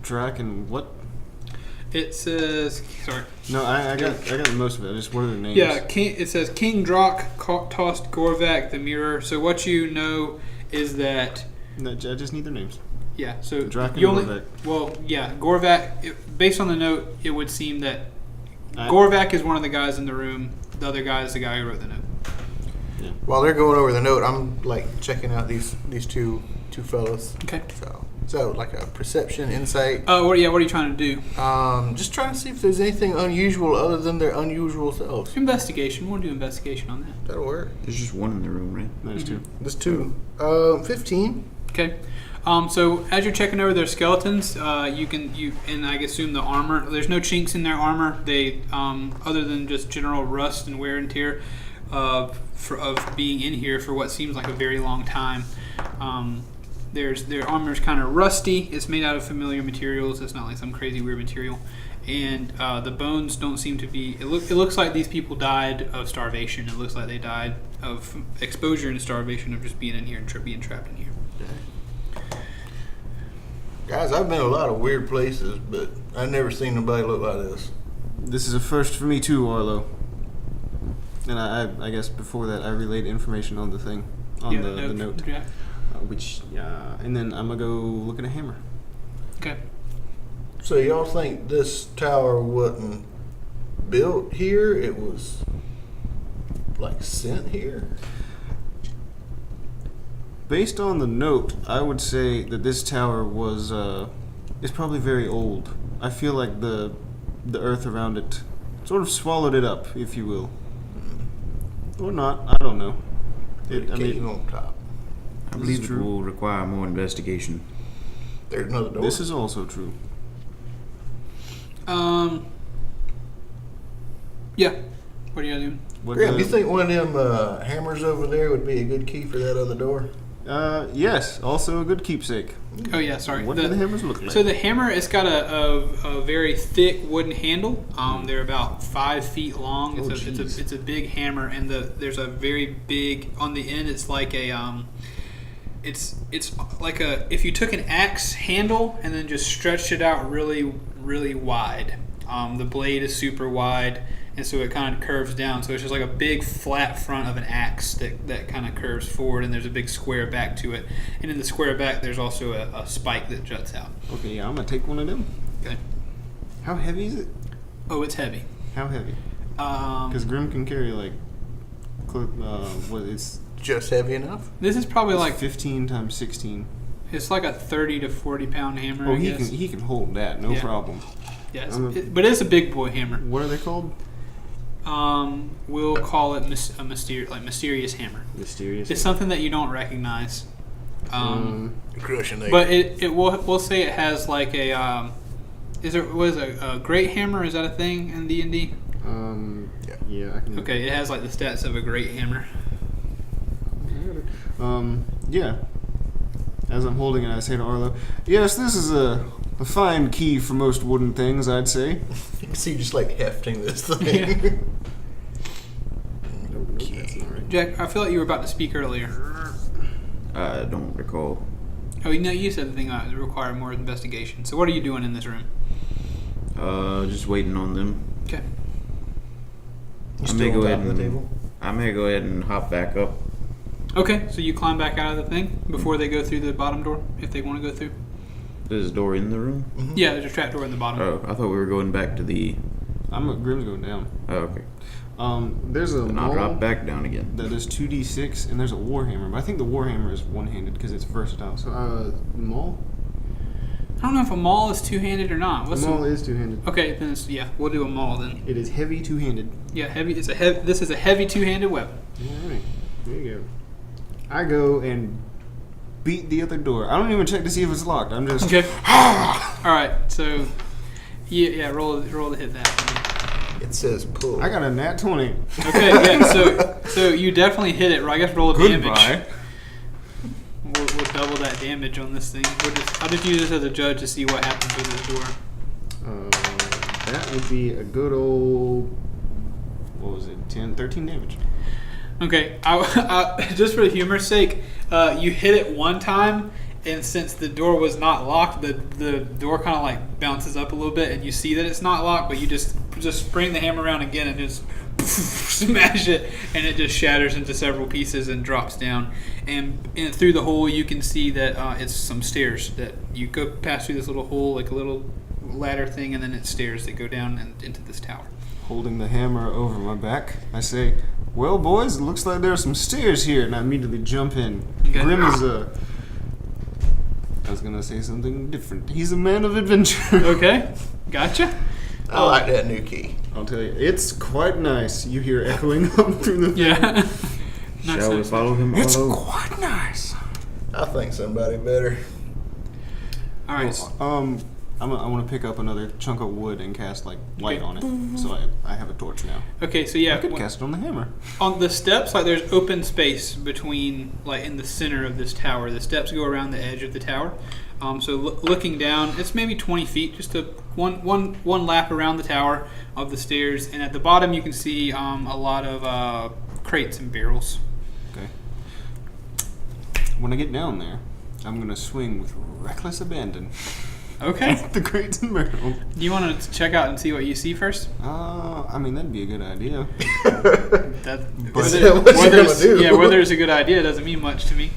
Drac and what? It says, sorry. No, I got most of it. Just what are their names? Yeah, it says King Drock tossed Gorvak the mirror. So what you know is that, No, I just need their names. yeah. So Drock and you only, Gorvak. well, yeah, Gorvak. Based on the note, it would seem that Gorvak is one of the guys in the room. The other guy is the guy who wrote the note. While they're going over the note, I'm like checking out these two two fellas. Okay. So like a perception, insight. What are you trying to do? Just trying to see if there's anything unusual other than their unusual selves. Investigation. We'll do investigation on that. That'll work. There's just one in the room, right? There's two. There's two. 15. Okay. So as you're checking over their skeletons, and I assume the armor. There's no chinks in their armor. They, other than just general rust and wear and tear, of being in here for what seems like a very long time. Their armor's kind of rusty. It's made out of familiar materials. It's not like some crazy weird material. And the bones don't seem to be. It looks like these people died of starvation. It looks like they died of exposure and starvation of just being in here and being trapped in here. Guys, I've been a lot of weird places, but I've never seen nobody look like this. This is a first for me too, Arlo. And I guess before that, I relayed information on the thing, on the note. Yeah. And then I'm going to go look at a hammer. Okay. So y'all think this tower wasn't built here? It was, like, sent here? Based on the note, I would say that this tower was is probably very old. I feel like the earth around it sort of swallowed it up, if you will. Or not, I don't know. On top. I believe it will require more investigation. There's another door. This is also true. Yeah. What are you doing? Graham, do you think one of them hammers over there would be a good key for that other door? Yes. Also a good keepsake. Oh yeah, sorry. What do the hammers look like? So the hammer, it's got a very thick wooden handle. They're about 5 feet long. It's a big hammer, and there's a very big on the end. It's like a it's like if you took an axe handle and then just stretched it out really really wide. The blade is super wide, and so it kind of curves down. So it's just like a big flat front of an axe that kind of curves forward, and there's a big square back to it. And in the square back, there's also a spike that juts out. Okay, yeah, I'm going to take one of them. Okay. How heavy is it? Oh, it's heavy. How heavy? Because Grim can carry it's just heavy enough? This is probably like 15 times 16. It's like a 30 to 40 pound hammer. Oh, I guess. he can hold that, no problem. Yes, but it's a big boy hammer. What are they called? We'll call it mysterious hammer. Mysterious. It's something that you don't recognize. Crushing. But we'll say it has like a a great hammer? Is that a thing in D&D? Yeah. I can. Okay, it has like the stats of a great hammer. Yeah. As I'm holding it, I say to Arlo, "Yes, this is a fine key for most wooden things, I'd say." You can see just like hefting this thing. Yeah. Jack, I feel like you were about to speak earlier. I don't recall. Oh, you said the thing that required more investigation. So what are you doing in this room? Just waiting on them. Okay. I may go ahead and hop back up. Okay, so you climb back out of the thing before they go through the bottom door, if they want to go through? There's a door in the room? Mm-hmm. Yeah, there's a trap door in the bottom. Oh, I thought we were going back to the... Grim's going down. Oh, okay. There's a Then I'll drop back down again. that is 2d6, and there's a warhammer. But I think the warhammer is one-handed because it's versatile. So, maul? I don't know if a maul is two-handed or not. The maul is two-handed. Okay, then we'll do a maul then. It is heavy two-handed. Yeah, heavy. This is a heavy two-handed weapon. All right, there you go. I go and beat the other door. I don't even check to see if it's locked. I'm just okay. All right, so yeah, roll to hit that. It says pull. I got a nat 20. Okay, yeah. So you definitely hit it. Right, I guess roll damage. We'll double that damage on this thing. I'll just use this as a judge to see what happens with this door. That would be a good old, what was it, 13 damage. Okay, I just for humor's sake, you hit it one time, and since the door was not locked, the door kind of like bounces up a little bit, and you see that it's not locked, but you just spring the hammer around again and just smash it, and it just shatters into several pieces and drops down. And through the hole, you can see that it's some stairs that you go pass through this little hole, like a little ladder thing, and then it's stairs that go down and into this tower. Holding the hammer over my back, I say, "Well, boys, it looks like there are some stairs here," and I immediately jump in. Okay. Grim is I was gonna say something different. He's a man of adventure. Okay, gotcha. I like that new key. I'll tell you, it's quite nice. You hear echoing up through the. Yeah. Shall we follow him? It's Arlo? quite nice. I think somebody better. All right. I want to pick up another chunk of wood and cast like light on it, so I have a torch now. Okay, so yeah, I could cast it on the hammer. on the steps, like there's open space between, like in the center of this tower. The steps go around the edge of the tower. So looking down, it's maybe 20 feet, just a one lap around the tower of the stairs, and at the bottom you can see a lot of crates and barrels. Okay. When I get down there, I'm gonna swing with reckless abandon. Okay. The crates and barrels. Do you want to check out and see what you see first? I mean that'd be a good idea. That, What's you gonna do? Yeah, whether it's a good idea doesn't mean much to me.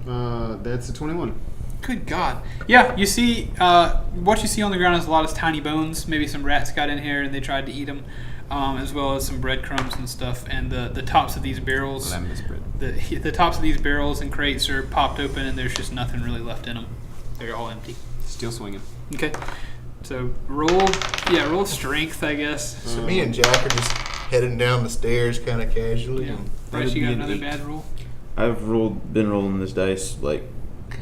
That's a 21. Good God. Yeah, you see, what you see on the ground is a lot of tiny bones. Maybe some rats got in here and they tried to eat them, as well as some breadcrumbs and stuff. And the tops of these barrels, the tops of these barrels and crates are popped open, and there's just nothing really left in them. They're all empty. Still swinging. Okay. So roll strength, I guess. So me and Jack are just heading down the stairs kind of casually. Yeah. And Bryce, you got be an another 8. bad roll? I've been rolling this dice like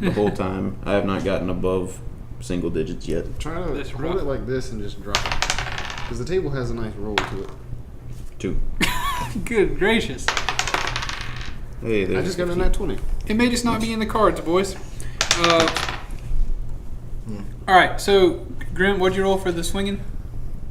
the whole time. I have not gotten above single digits yet. Try to That's hold rough. it like this and just drop it. Because the table has a nice roll to it. 2. Good gracious. Hey, there's I just got a 15. nat 20. It may just not be in the cards, boys. All right, so Grim, what'd you roll for the swinging?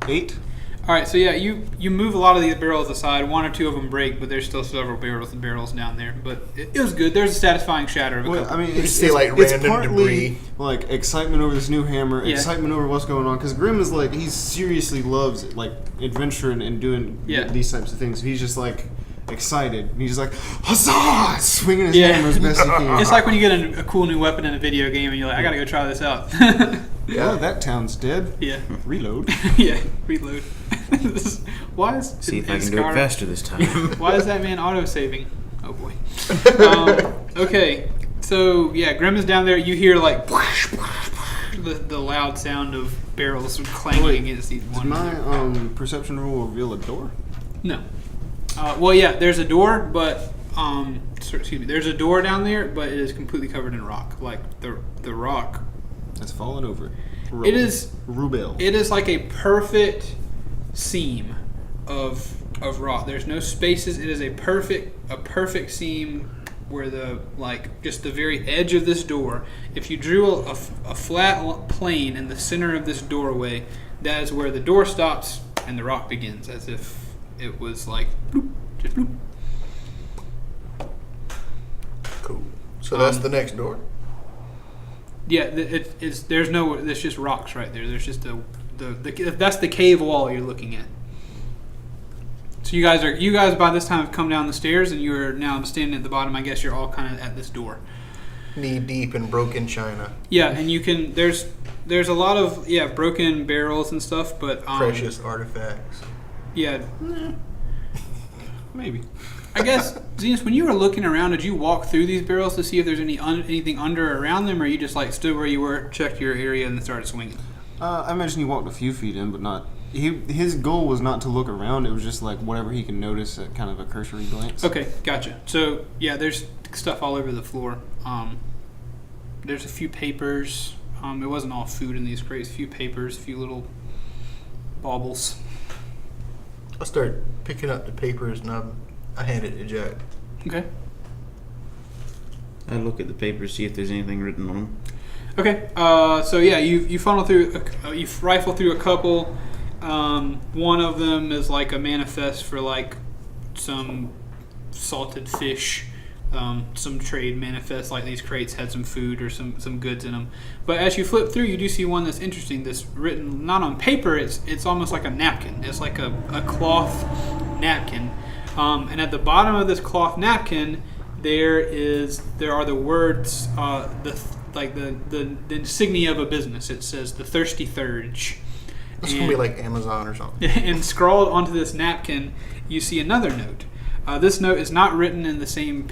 8. All right, so yeah, you move a lot of these barrels aside. One or two of them break, but there's still several barrels down there. But it was good. There's a satisfying shatter of a Well, couple. I mean, You it's, see, it's, like, it's random partly debris. like excitement over this new hammer, Yeah. excitement over what's going on. Because Grim is like, he seriously loves like adventure and doing these types of things. He's just like excited. And he's just like, huzzah! Swinging his Yeah. hammer as best he can. It's like when you get a cool new weapon in a video game and you're like, I gotta go try this out. Yeah, that town's dead. Yeah. Reload. Yeah, reload. Why is See if in I can do it Skyrim- faster this time. Why is that man auto-saving? Oh boy. Okay, so yeah, Grim is down there. You hear like the loud sound of barrels clanging against each Did one. my perception rule reveal a door? No. Well, yeah, there's a door, but excuse me. There's a door down there, but it is completely covered in rock. Like the rock. That's fallen over. It is. Rubel. It is like a perfect seam of rock. There's no spaces. It is a perfect seam where just the very edge of this door. If you drew a flat plane in the center of this doorway, that is where the door stops and the rock begins, as if it was like bloop, just bloop. Cool. So that's the next door? Yeah, it's there's no. There's just rocks right there. There's just that's the cave wall you're looking at. So you guys by this time have come down the stairs and you're now standing at the bottom. I guess you're all kind of at this door. Knee deep in broken china. Yeah, and you can there's a lot of broken barrels and stuff, but Precious artifacts. Yeah, Maybe. I guess Zenas, when you were looking around, did you walk through these barrels to see if there's anything under or around them, or you just like stood where you were, checked your area, and then started swinging? I imagine he walked a few feet in, but not. His goal was not to look around. It was just like whatever he can notice at kind of a cursory glance. Okay, gotcha. So yeah, there's stuff all over the floor. There's a few papers. It wasn't all food in these crates. A few papers, a few little baubles. I start picking up the papers and I hand it to Jack. Okay. I look at the papers, see if there's anything written on them. Okay. So yeah, you funnel through. You rifle through a couple. One of them is like a manifest for like some salted fish. Some trade manifest, like these crates had some food or some goods in them. But as you flip through, you do see one that's interesting. That's written not on paper. It's almost like a napkin. It's like a cloth napkin. And at the bottom of this cloth napkin, there are the words, the insignia of a business. It says the Thirsty Thurge. It's going to be like Amazon or something. And scrawled onto this napkin, you see another note. This note is not written in the same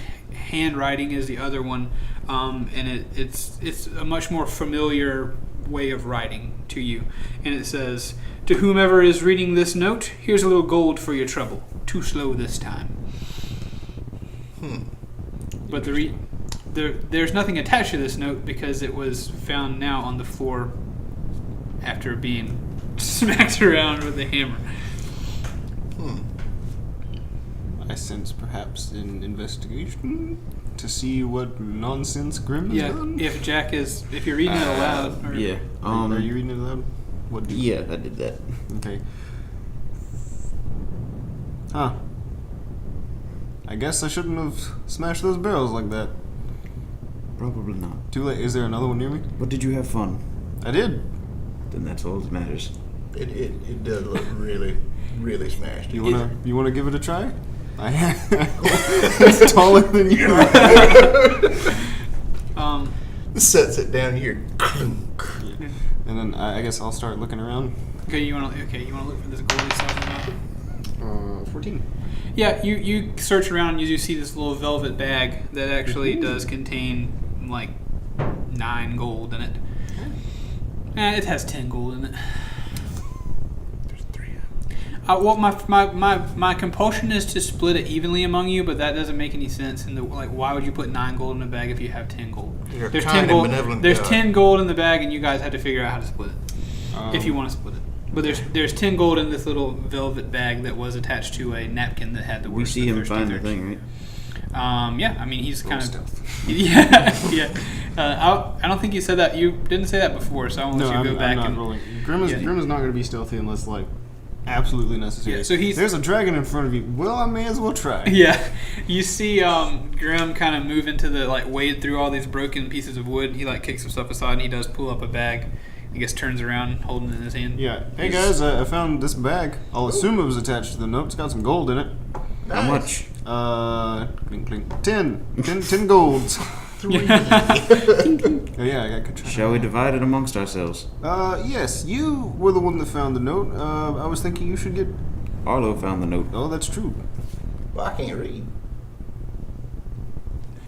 handwriting as the other one, and it's a much more familiar way of writing to you. And it says, "To whomever is reading this note, here's a little gold for your trouble. Too slow this time." But there's nothing attached to this note because it was found now on the floor after being smacked around with a hammer. I sense perhaps an investigation to see what nonsense Grim has done. If you're reading it aloud. Or, Yeah. Are you reading it aloud? Yeah, I did that. Okay. Huh. I guess I shouldn't have smashed those barrels like that. Probably not. Too late. Is there another one near me? But did you have fun? I did. Then that's all that matters. It does look really, really smashed. You wanna give it a try? It's taller than you. Sets it down here. And then I guess I'll start looking around. Okay, you wanna look for this gold he's talking about? 14. Yeah, you search around and you do see this little velvet bag that actually does contain like 9 gold in it. It has 10 gold in it. There's 3. Well, my compulsion is to split it evenly among you, but that doesn't make any sense. Why would you put 9 gold in a bag if you have 10 gold? You're There's kind 10 and gold. benevolent There's God. 10 gold in the bag, and you guys had to figure out how to split it if you want to split it. But there's 10 gold in this little velvet bag that was attached to a napkin that had the We words. see him find the thing, right? Yeah, I mean he's kind of stealth. yeah. I don't think you said that. You didn't say that before, so I want you to go back I'm not and rolling. Grim is not going to be stealthy unless like absolutely necessary. Yeah, so there's a dragon in front of you. Well, I may as well try. Yeah, you see Grim kind of move into the wade through all these broken pieces of wood. He kicks some stuff aside and he does pull up a bag. I guess turns around holding it in his hand. Yeah. Hey guys, I found this bag. I'll assume it was attached to the note. It's got some gold in it. How much? Clink, clink. 10 golds. 3. Oh, yeah, I got control. Shall we divide it amongst ourselves? Yes, you were the one that found the note. I was thinking you should get... Arlo found the note. Oh, that's true. Well, I can't read.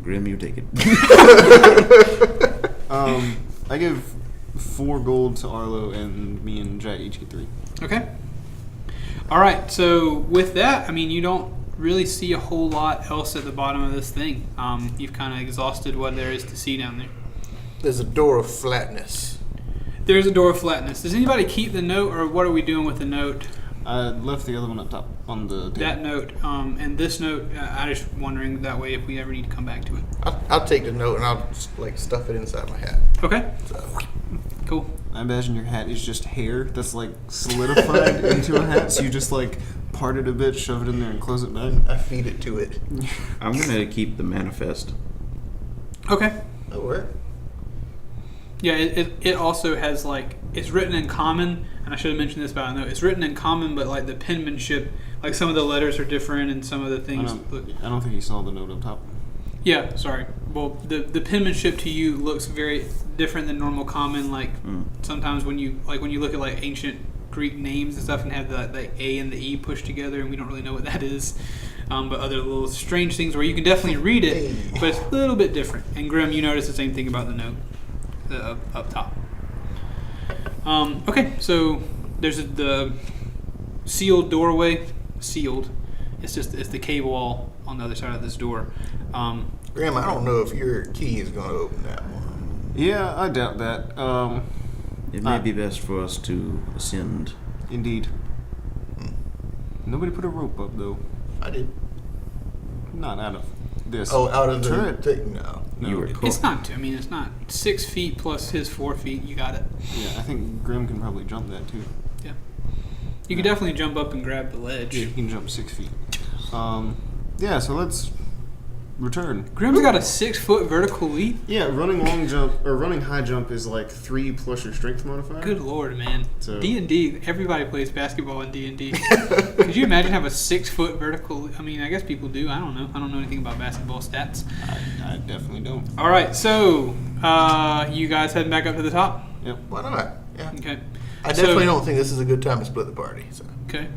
Grim, you take it. I give 4 gold to Arlo, and me and Jack each get 3. Okay. All right. So with that, I mean, you don't really see a whole lot else at the bottom of this thing. You've kind of exhausted what there is to see down there. There's a door of flatness. There's a door of flatness. Does anybody keep the note, or what are we doing with the note? I left the other one up top on the table. That note, and this note. I'm just wondering that way if we ever need to come back to it. I'll take the note and I'll just, stuff it inside my hat. Okay. So, Cool. I imagine your hat is just hair that's solidified into a hat, so you just part it a bit, shove it in there, and close it back. I feed it to it. I'm going to keep the manifest. Okay. That'll work. Yeah, it also has it's written in common, and I should have mentioned this about a note. It's written in common, but the penmanship, some of the letters are different, and some of the things. I don't think you saw the note up top. Yeah, sorry. Well, the penmanship to you looks very different than normal common. Sometimes when you look at ancient Greek names and stuff, and have the A and the E pushed together, and we don't really know what that is. But other little strange things where you can definitely read it, but it's a little bit different. And Grim, you notice the same thing about the note up top. Okay, so there's the sealed doorway. Sealed. It's the cave wall on the other side of this door. Graham, I don't know if your key is going to open that one. Yeah, I doubt that. It may be best for us to ascend. Indeed. Nobody put a rope up, though. I did. Not out of this. Oh, out of the turret. thing? No. You were It's not. I mean, it's not 6 feet plus his 4 feet. You got it. Yeah, I think Grim can probably jump that, too. Yeah. You can definitely jump up and grab the ledge. Yeah, he can jump 6 feet. Yeah, so let's return. Grim's got a 6-foot vertical leap. Yeah, running long jump or running high jump is 3 plus your strength modifier. Good lord, man. So- D&D. Everybody plays basketball in D&D. Could you imagine have a 6-foot vertical? I mean, I guess people do. I don't know. I don't know anything about basketball stats. I definitely don't. All right, so you guys heading back up to the top? Yep. Why not? Yeah. Okay. I definitely don't think this is a good time to split the party. So. Okay.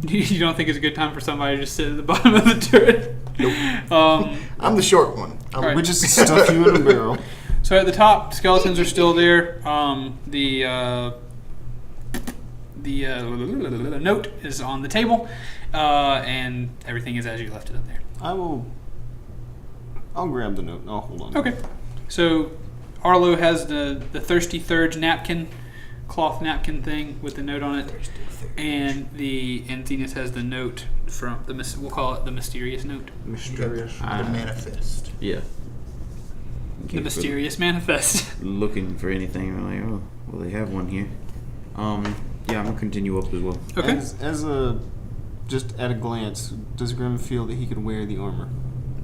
You don't think it's a good time for somebody to just sit at the bottom of the turret? I'm the short one. Right. We just stuff you in a barrel. So at the top, skeletons are still there. The note is on the table, and everything is as you left it up there. I'll grab the note. I'll hold on. Okay. So Arlo has the Thirsty Third napkin, cloth napkin thing with the note on it, and Zenas has the note from we'll call it the mysterious note. Mysterious. The manifest. Yeah. The mysterious manifest. Looking for anything. I'm like, oh, well, they have one here. Yeah, I'm gonna continue up as well. Okay. As a just at a glance, does Grim feel that he could wear the armor?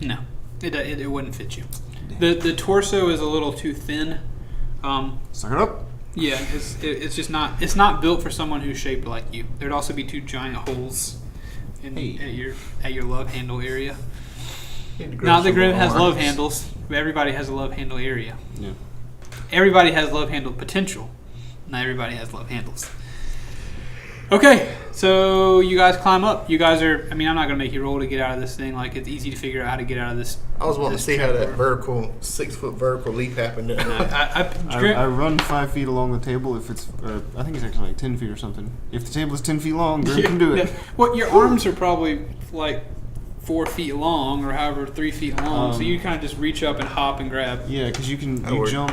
No, it wouldn't fit you. The torso is a little too thin. Suck it up. Yeah, it's just not. It's not built for someone who's shaped like you. There'd also be two giant holes at your love handle area. Not that Grim has love handles, but everybody has a love handle area. Yeah. Everybody has love handle potential. Not everybody has love handles. Okay, so you guys climb up. You guys are. I mean, I'm not gonna make you roll to get out of this thing. Like, it's easy to figure out how to get out of this. I was wanting to see how that 6-foot vertical leap happened. I run 5 feet along the table if it's. I think it's actually like 10 feet or something. If the table is 10 feet long, Grim can do it. Well, your arms are probably like 4 feet long, or however 3 feet long. So you kind of just reach up and hop and grab. Yeah, because you jump.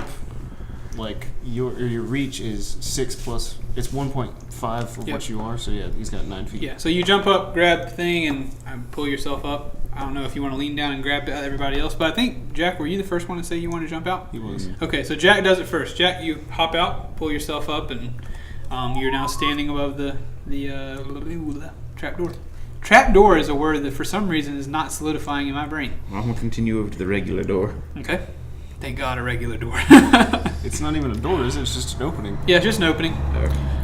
Like your reach is 6 plus. It's 1.5 for what you are. So yeah, he's got 9 feet. Yeah. So you jump up, grab the thing, and pull yourself up. I don't know if you want to lean down and grab everybody else, but I think Jack, were you the first one to say you want to jump out? He was. Okay, so Jack does it first. Jack, you hop out, pull yourself up, and you're now standing above the trapdoor. Trapdoor is a word that for some reason is not solidifying in my brain. Well, I'm gonna continue over to the regular door. Okay. Thank God, a regular door. It's not even a door, is it? It's just an opening. Yeah, it's just an opening.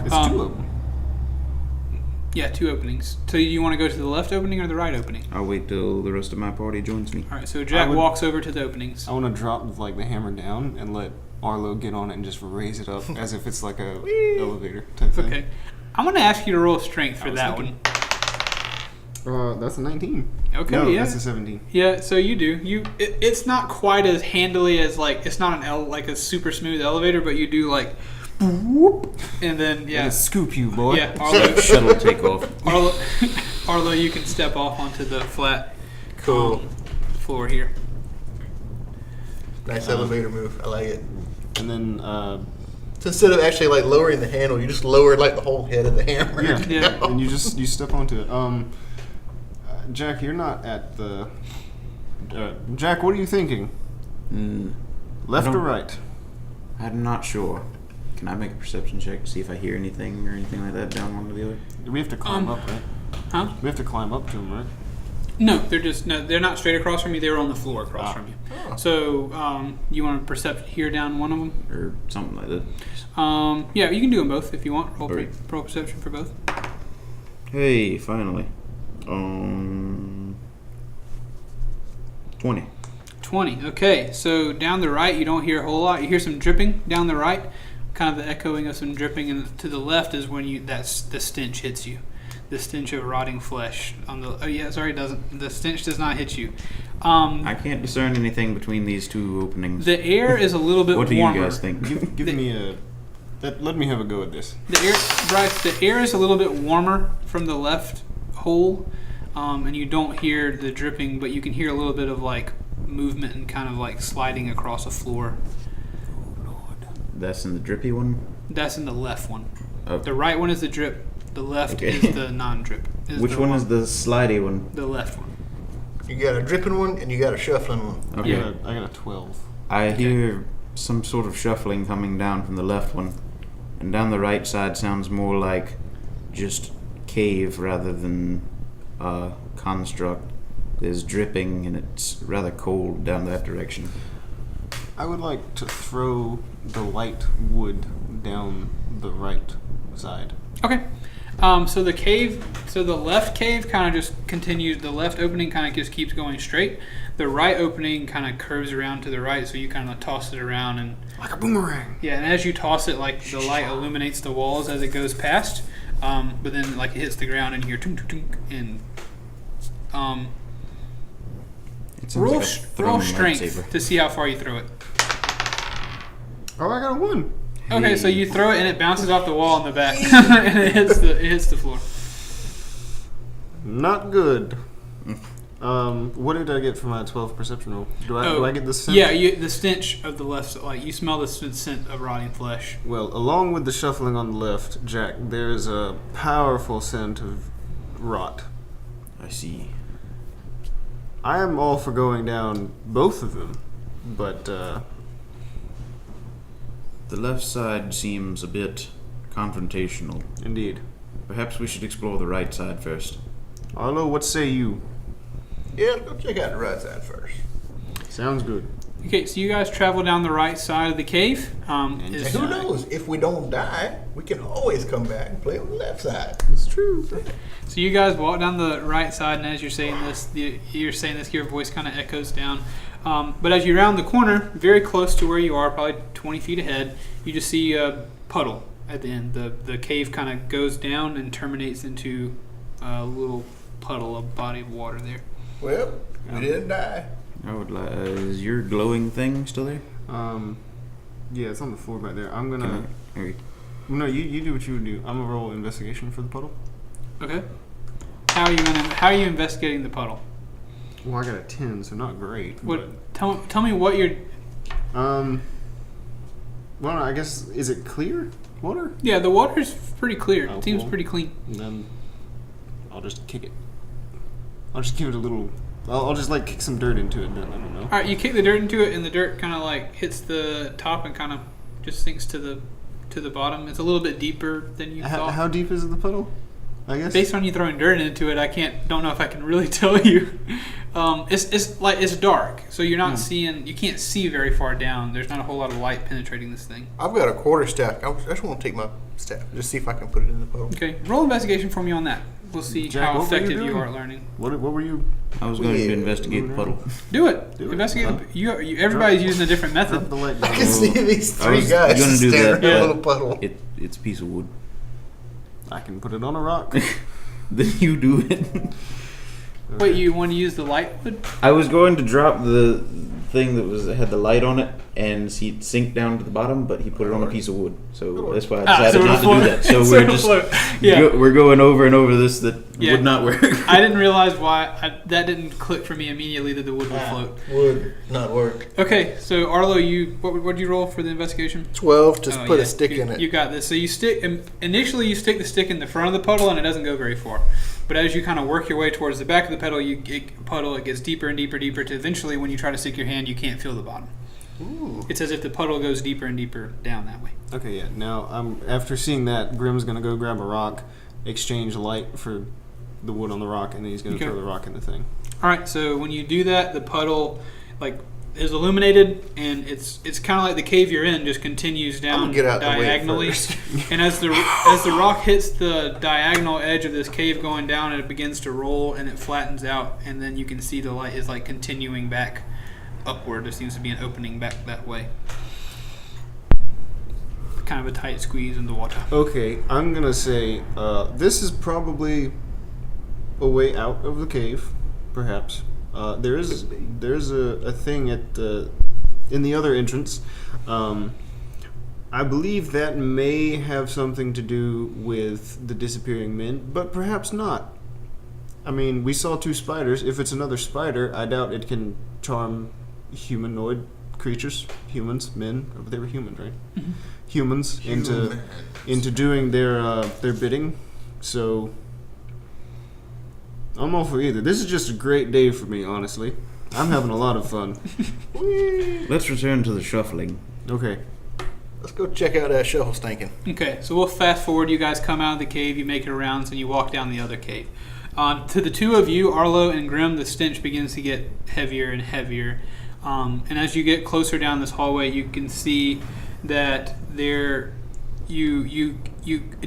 It's two of them. Yeah, 2 openings. So you want to go to the left opening or the right opening? I'll wait till the rest of my party joins me. All right, so Jack walks over to the openings. I want to drop like the hammer down and let Arlo get on it and just raise it up as if it's like a elevator type thing. Okay. I'm going to ask you to roll strength for that one. That's a 19. Okay, no, yeah. That's a 17. Yeah, so you do. It's not quite as handily as like it's not like a super smooth elevator, but you do like whoop, and then scoop you, boy. Yeah, Arlo, Shuttle takeoff. Arlo, you can step off onto the flat floor here. Nice elevator move. I like it. And then so instead of actually like lowering the handle, you just lower like the whole head of the hammer. Yeah. And you step onto it. Jack, you're not at the. Jack, what are you thinking? Left or right? I'm not sure. Can I make a perception check to see if I hear anything or anything like that down one or the other? We have to climb up, right? Huh? We have to climb up to them, right? No, they're not straight across from you. They were on the floor across from you. Oh. So you want to percept hear down one of them, Or something like that. Yeah, you can do them both if you want. Roll perception for both. Hey, finally. 20. 20. Okay, so down the right, you don't hear a whole lot. You hear some dripping down the right, kind of the echoing of some dripping, and to the left is when the stench hits you. The stench of rotting flesh. It doesn't. The stench does not hit you. I can't discern anything between these 2 openings. The air is a little bit warmer. What do you guys think? Give me a. Let me have a go at this. The air is a little bit warmer from the left hole, and you don't hear the dripping, but you can hear a little bit of like movement and kind of like sliding across a floor. Oh Lord. That's in the drippy one? That's in the left one. Okay. The right one is the drip. The left is the non-drip. Which one is the slidey one? The left one. You got a dripping one and you got a shuffling one. Okay. Yeah. I got a 12. I hear some sort of shuffling coming down from the left one. And down the right side sounds more like just cave rather than construct. There's dripping and it's rather cold down that direction. I would like to throw the light wood down the right side. Okay. So the left cave kind of just continues. The left opening kind of just keeps going straight. The right opening kind of curves around to the right, so you kind of toss it around and Like a boomerang. yeah. And as you toss it, like the light illuminates the walls as it goes past. But then like it hits the ground and you hear tunk tunk tunk, and Roll, like a thrown roll strength lightsaber. to see how far you throw it. Oh, I got a 1. Okay, so you throw it and it bounces off the wall in the back, and it hits the floor. Not good. What did I get for my 12 perception roll? Do I get the scent? Yeah, the stench of the left. Like you smell the scent of rotting flesh. Well, along with the shuffling on the left, Jack, there's a powerful scent of rot. I see. I am all for going down both of them, but The left side seems a bit confrontational. indeed. Perhaps we should explore the right side first. Arlo, what say you? Yeah, let's go check out the right side first. Sounds good. Okay, so you guys travel down the right side of the cave. And who knows? If we don't die, we can always come back and play on the left side. It's true. So you guys walk down the right side, and as you're saying this, your voice kind of echoes down. But as you round the corner, very close to where you are, probably 20 feet ahead, you just see a puddle at the end. The cave kind of goes down and terminates into a little puddle, a body of water there. Well, we didn't die. I would like. Is your glowing thing still there? Yeah, it's on the floor back there. I'm gonna. Okay. No, you do what you would do. I'm gonna roll investigation for the puddle. Okay. How are you investigating the puddle? Well, I got a 10, so not great. What? Tell me what you're. Well, I guess is it clear water? Yeah, the water's pretty clear. Oh, It seems cool. pretty clean. Then I'll just kick it. I'll just give it a little. I'll just like kick some dirt into it. Then I don't know. All right, you kick the dirt into it, and the dirt kind of like hits the top and kind of just sinks to the bottom. It's a little bit deeper than you thought. How deep is the puddle? I guess. Based on you throwing dirt into it, don't know if I can really tell you. It's dark, so you're not seeing. You can't see very far down. There's not a whole lot of light penetrating this thing. I've got a quarter staff. I just want to take my staff, just see if I can put it in the puddle. Okay, roll investigation for me on that. We'll see Jack, how what were you effective you doing? are at learning. What were you? I was going to investigate the puddle. Do it. Do it. Investigate. Everybody's using a different Drop method. the light I down. can see these I three was guys gonna do staring that, at a but little puddle. It's a piece of wood. I can put it on a rock. Then you do it. Wait, you want to use the light wood? I was going to drop the thing that had the light on it and see it sink down to the bottom, but he put it on a piece of wood. So that's why I decided not to do that. So we're just we're going over and over this that would not work. I didn't realize why that didn't click for me immediately that the wood would float. Would not work. Okay, so Arlo, what did you roll for the investigation? 12. Just put yeah, a stick in it. You got this. So you initially you stick the stick in the front of the puddle and it doesn't go very far. But as you kind of work your way towards the back of the puddle, it gets deeper and deeper to eventually when you try to stick your hand, you can't feel the bottom. Ooh. It's as if the puddle goes deeper and deeper down that way. Okay, yeah. Now, after seeing that, Grim's gonna go grab a rock, exchange light for the wood on the rock, and then he's gonna throw the rock in the thing. All right. So when you do that, the puddle is illuminated, and it's kind of like the cave you're in just continues down I'm gonna get out diagonally. the way first. And as the rock hits the diagonal edge of this cave going down, it begins to roll and it flattens out, and then you can see the light is like continuing back upward. There seems to be an opening back that way. Kind of a tight squeeze in the water. Okay, I'm gonna say this is probably a way out of the cave, perhaps. There's a thing in the other entrance. I believe that may have something to do with the disappearing men, but perhaps not. I mean, we saw 2 spiders. If it's another spider, I doubt it can charm humanoid creatures, humans, men. They were humans, right? Mm-hmm. Humans into doing their bidding. So I'm all for either. This is just a great day for me, honestly. I'm having a lot of fun. Let's return to the shuffling. Okay. Let's go check out that shuffle stinking. Okay, so we'll fast forward. You guys come out of the cave, you make your rounds, and you walk down the other cave. To the two of you, Arlo and Grim, the stench begins to get heavier and heavier. And as you get closer down this hallway, you can see that it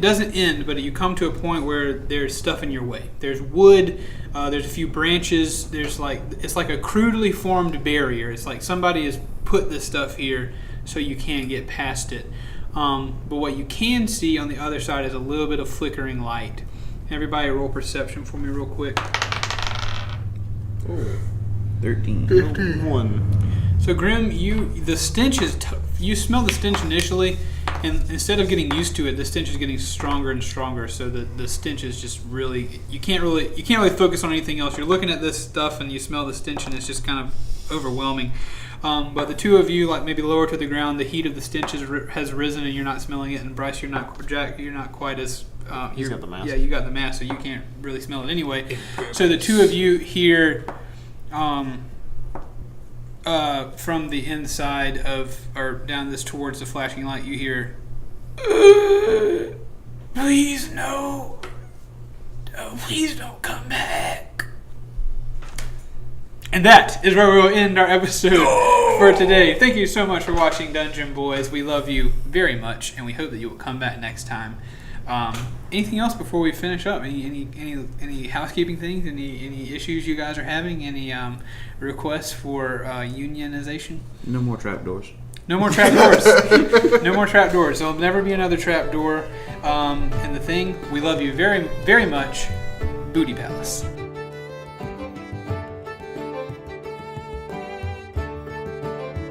doesn't end, but you come to a point where there's stuff in your way. There's wood, there's a few branches, it's like a crudely formed barrier. It's like somebody has put this stuff here so you can't get past it. But what you can see on the other side is a little bit of flickering light. Everybody roll perception for me real quick. Ooh. 13. 15. 1. So Grim, the stench is you smell the stench initially, and instead of getting used to it, the stench is getting stronger and stronger. So the stench is just really you can't really focus on anything else. You're looking at this stuff and you smell the stench, and it's just kind of overwhelming. But the two of you, like maybe lower to the ground, the heat of the stench has risen, and you're not smelling it. And Brice, you're not quite as He's got the mask. Yeah, you got the mask, so you can't really smell it anyway. So the two of you hear. From the inside of, or down this towards the flashing light, you hear, please no, please don't come back. And that is where we will end our episode for today. Thank you so much for watching Dungeon Boys. We love you very much, and we hope that you will come back next time. Anything else before we finish up? Any housekeeping things? Any issues you guys are having? Any requests for unionization? No more trapdoors. No more trapdoors. No more trapdoors. There'll never be another trapdoor. And the thing, we love you very, very much. Booty Palace.